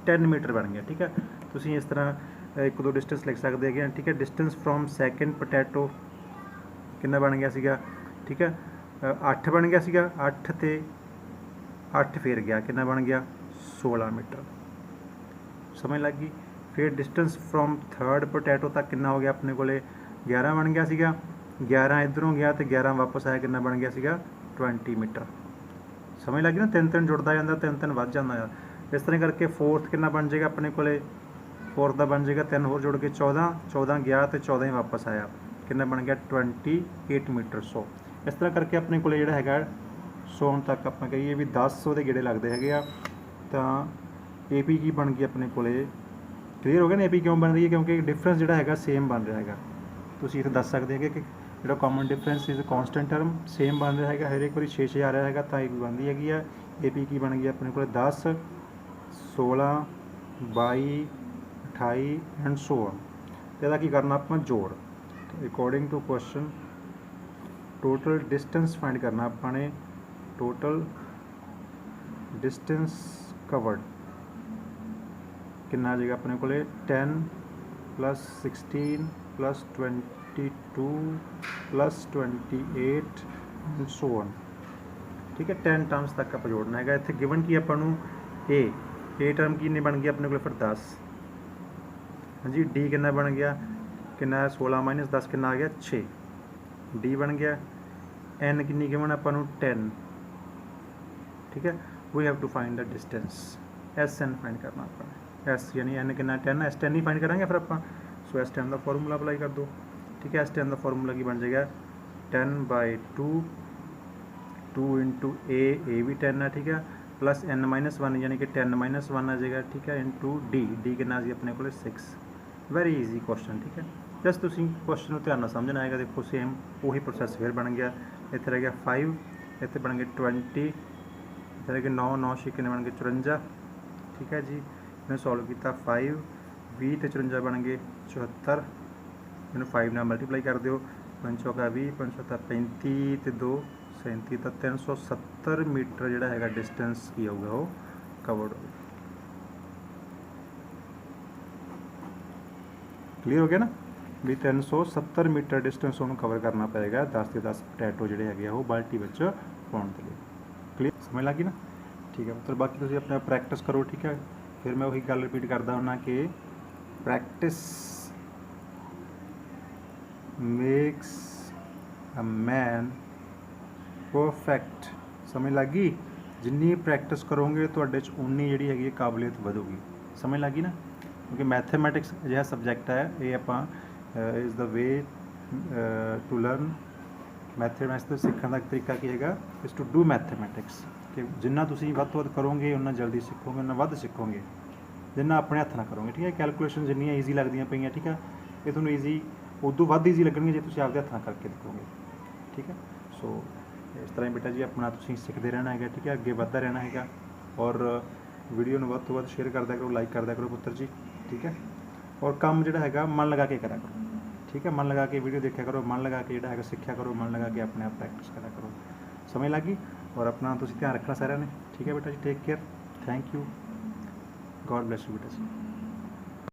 10 metre ਬਣ ਗਿਆ, ਠੀਕ ਹੈ। ਤੁਸੀਂ ਇਸ ਤਰ੍ਹਾਂ ਇੱਕ ਦੋ ਡਿਸਟੈਂਸ ਲਿਖ ਸਕਦੇ ਹੈਗੇ, ਠੀਕ ਹੈ। ਡਿਸਟੈਂਸ ਫਰੋਮ ਸੈਕੰਡ ਪੋਟੈਟੋ ਕਿੰਨਾ ਬਣ ਗਿਆ ਸੀਗਾ, ਠੀਕ ਹੈ, 8 ਬਣ ਗਿਆ ਸੀਗਾ, 8 ਤੇ 8 ਫਿਰ ਗਿਆ, ਕਿੰਨਾ ਬਣ ਗਿਆ 16 ਮੀਟਰ, ਸਮਝ ਲੱਗ ਗਈ। ਫਿਰ ਡਿਸਟੈਂਸ ਫਰੋਮ ਥਰਡ ਪੋਟੈਟੋ ਤੱਕ ਕਿੰਨਾ ਹੋ ਗਿਆ ਆਪਣੇ ਕੋਲੇ 11 ਬਣ ਗਿਆ ਸੀਗਾ, 11 ਇੱਧਰੋਂ ਗਿਆ ਅਤੇ 11 ਵਾਪਸ ਆਇਆ, ਕਿੰਨਾ ਬਣ ਗਿਆ ਸੀਗਾ 20 ਮੀਟਰ, ਸਮਝ ਲੱਗੀ ਨਾ। 3 3 ਜੁੜਦਾ ਜਾਂਦਾ, 3 3 ਵੱਧ ਜਾਂਦਾ ਆ। ਇਸ ਤਰ੍ਹਾਂ ਕਰਕੇ ਫੋਰਥ ਕਿੰਨਾ ਬਣ ਜਾਏਗਾ ਆਪਣੇ ਕੋਲੇ, ਫੋਰਥ ਦਾ ਬਣ ਜਾਏਗਾ 3 ਹੋਰ ਜੁੜ ਕੇ 14, 14 ਗਿਆ ਅਤੇ 14 ਹੀ ਵਾਪਸ ਆਇਆ, ਕਿੰਨਾ ਬਣ ਗਿਆ 28 ਮੀਟਰ। ਸੋ ਇਸ ਤਰ੍ਹਾਂ ਕਰਕੇ ਆਪਣੇ ਕੋਲੇ ਜਿਹੜਾ ਹੈਗਾ ਸੋਨ ਤੱਕ ਆਪਾਂ ਕਹੀਏ ਵੀ 10 ਉਹਦੇ ਗੇੜੇ ਲੱਗਦੇ ਹੈਗੇ ਆ। ਤਾਂ AP ਕੀ ਬਣ ਗਈ ਆਪਣੇ ਕੋਲੇ, ਕਲੀਅਰ ਹੋ ਗਿਆ ਨਾ। AP ਕਿਉਂ ਬਣ ਰਹੀ ਹੈ, ਕਿਉਂਕਿ ਡਿਫਰੈਂਸ ਜਿਹੜਾ ਹੈਗਾ ਸੇਮ ਬਣ ਰਿਹਾ ਹੈਗਾ। ਤੁਸੀਂ ਇੱਥੇ ਦੱਸ ਸਕਦੇ ਹੈਗੇ ਕਿ ਜਿਹੜਾ common difference is constant term same ਬਣ ਰਿਹਾ ਹੈਗਾ, ਹਰ ਇੱਕ ਵਾਰੀ 6 6 ਆ ਰਿਹਾ ਹੈਗਾ, ਤਾਂ AP ਬਣਦੀ ਹੈਗੀ ਆ। AP ਕੀ ਬਣ ਗਈ ਆਪਣੇ ਕੋਲ 10 16 22 28 ਐਂਡ ਸੋ ਔਨ। ਤੇ ਇਹਦਾ ਕੀ ਕਰਨਾ ਆਪਾਂ ਜੋੜ, according to question total distance find ਕਰਨਾ ਆਪਾਂ ਨੇ। ਟੋਟਲ ਡਿਸਟੈਂਸ ਕਵਰਡ ਕਿੰਨਾ ਆ ਜਾਏਗਾ ਆਪਣੇ ਕੋਲੇ 10 + 16 + 22 + 28 ਐਂਡ ਸੋ ਔਨ, ਠੀਕ ਹੈ। 10 ਟਰਮਸ ਤੱਕ ਆਪਾਂ ਜੋੜਨਾ ਹੈਗਾ। ਇੱਥੇ ਗਿਵਨ ਕੀ ਆਪਾਂ ਨੂੰ A ਟਰਮ ਕਿੰਨੀ ਬਣ ਗਈ ਆਪਣੇ ਕੋਲ ਫਿਰ 10, ਹਾਂਜੀ। D ਕਿੰਨਾ ਬਣ ਗਿਆ, ਕਿੰਨਾ 16 - 10 ਕਿੰਨਾ ਆ ਗਿਆ 6, D ਬਣ ਗਿਆ। N ਕਿੰਨੀ ਗਿਵਨ ਆਪਾਂ ਨੂੰ 10, ਠੀਕ ਹੈ। We have to find the distance, SN find ਕਰਨਾ ਆਪਾਂ ਨੇ। S ਯਾਨੀ N ਕਿੰਨਾ 10, S10 ਹੀ ਫਾਈਂਡ ਕਰਾਂਗੇ ਫਿਰ ਆਪਾਂ। ਸੋ S10 ਦਾ ਫਾਰਮੂਲਾ ਅਪਲਾਈ ਕਰ ਦਿਓ, ਠੀਕ ਹੈ। S10 ਦਾ ਫਾਰਮੂਲਾ ਕੀ ਬਣ ਜਾਏਗਾ 10/2 2 × A ਵੀ 10 ਹੈ, ਠੀਕ ਹੈ, ਪਲੱਸ N - 1 ਯਾਨੀ ਕਿ 10 - 1 ਆ ਜਾਏਗਾ, ਠੀਕ ਹੈ, ਇੰਟੂ D ਕਿੰਨਾ ਸੀ ਆਪਣੇ ਕੋਲ 6। ਵੈਰੀ ਈਜ਼ੀ ਕੁਐਸਚਨ, ਠੀਕ ਹੈ। ਜਸਟ ਤੁਸੀਂ ਕੁਐਸਚਨ ਨੂੰ ਧਿਆਨ ਨਾਲ ਸਮਝਣਾ ਹੈਗਾ। ਦੇਖੋ ਸੇਮ ਉਹੀ ਪ੍ਰੋਸੈਸ ਫਿਰ ਬਣ ਗਿਆ। ਇੱਥੇ ਰਹਿ ਗਿਆ 5, ਇੱਥੇ ਬਣ ਗਏ 20, ਇੱਥੇ ਰਹਿ ਗਏ 9 9 6 ਕਿੰਨੇ ਬਣ ਗਏ 54, ਠੀਕ ਹੈ ਜੀ। ਇਹਨੂੰ ਸੋਲਵ ਕੀਤਾ 5 20 ਤੇ 54 ਬਣ ਗਏ 74, ਇਹਨੂੰ 5 ਨਾਲ ਮਲਟੀਪਲਾਈ ਕਰ ਦਿਓ, 5 ਚੌਕਾ 20 5 7 35 ਤੇ 2 37, ਤਾਂ 370 ਮੀਟਰ ਜਿਹੜਾ ਹੈਗਾ ਡਿਸਟੈਂਸ ਕੀ ਹੋਊਗਾ ਉਹ ਕਵਰਡ ਹੋਊਗਾ। ਕਲੀਅਰ ਹੋ ਗਿਆ ਨਾ ਵੀ 370 ਮੀਟਰ ਡਿਸਟੈਂਸ ਉਹਨੂੰ ਕਵਰ ਕਰਨਾ ਪਏਗਾ 10 ਦੇ 10 ਪੋਟੈਟੋ ਜਿਹੜੇ ਹੈਗੇ ਆ ਉਹ ਬਾਲਟੀ ਵਿੱਚ ਪਾਉਣ ਦੇ ਲਈ। ਕਲੀਅਰ ਸਮਝ ਲੱਗੀ ਨਾ, ਠੀਕ ਹੈ ਪੁੱਤਰ। ਬਾਕੀ ਤੁਸੀਂ ਆਪਣਾ ਪ੍ਰੈਕਟਿਸ ਕਰੋ, ਠੀਕ ਹੈ। ਫਿਰ ਮੈਂ ਉਹੀ ਗੱਲ ਰਿਪੀਟ ਕਰਦਾ ਹੁੰਦਾ ਕਿ practice makes a man perfect, ਸਮਝ ਲੱਗ ਗਈ। ਜਿੰਨੀ ਪ੍ਰੈਕਟਿਸ ਕਰੋਗੇ ਤੁਹਾਡੇ 'ਚ ਉਨੀ ਜਿਹੜੀ ਹੈਗੀ ਹੈ ਕਾਬਲੀਅਤ ਵਧੂਗੀ, ਸਮਝ ਲੱਗ ਗਈ ਨਾ। ਕਿਉਂਕਿ ਮੈਥਮੈਟਿਕਸ ਅਜਿਹਾ ਸਬਜੈਕਟ ਹੈ, ਇਹ ਆਪਾਂ is the way to learn mathematics ਤੋਂ ਸਿੱਖਣ ਦਾ ਤਰੀਕਾ ਕੀ ਹੈਗਾ ਇਜ਼ ਟੂ ਡੂ ਮੈਥਮੈਟਿਕਸ। ਕਿ ਜਿੰਨਾ ਤੁਸੀਂ ਵੱਧ ਤੋਂ ਵੱਧ ਕਰੋਗੇ ਉਨਾ ਜਲਦੀ ਸਿੱਖੋਗੇ, ਉਨਾ ਵੱਧ ਸਿੱਖੋਗੇ ਜਿੰਨਾ ਆਪਣੇ ਹੱਥ ਨਾਲ ਕਰੋਗੇ, ਠੀਕ ਹੈ। ਕੈਲਕੂਲੇਸ਼ਨ ਜਿੰਨੀਆਂ ਈਜ਼ੀ ਲੱਗਦੀਆਂ ਪਈਆਂ, ਠੀਕ ਹੈ, ਇਹ ਤੁਹਾਨੂੰ ਈਜ਼ੀ ਉਦੋਂ ਵੱਧ ਈਜ਼ੀ ਲੱਗਣਗੀਆਂ ਜੇ ਤੁਸੀਂ ਆਪਦੇ ਹੱਥ ਨਾਲ ਕਰਕੇ ਦੇਖੋਗੇ। ठीक है। सो इस तरह बेटा जी अपना तुसीं सिखते रहना है, ठीक है, अगे बढ़ता रहना है। और वीडियो में ਵੱਧ ਤੋਂ ਵੱਧ शेयर कर दिया करो, लाइक कर दिया करो पुत्र जी, ठीक है। और काम जोड़ा है मन लगा के करा करो, ठीक है, मन लगा के वीडियो देखा करो, मन लगा के जोड़ा है सिक्ख्या करो, मन लगा के अपने आप प्रैक्टिस करा करो। समझ लगी? और अपना तुसीं ध्यान रखना सारिਆਂ ने, ठीक है बेटा जी। Take care, thank you, God bless you बेटा जी।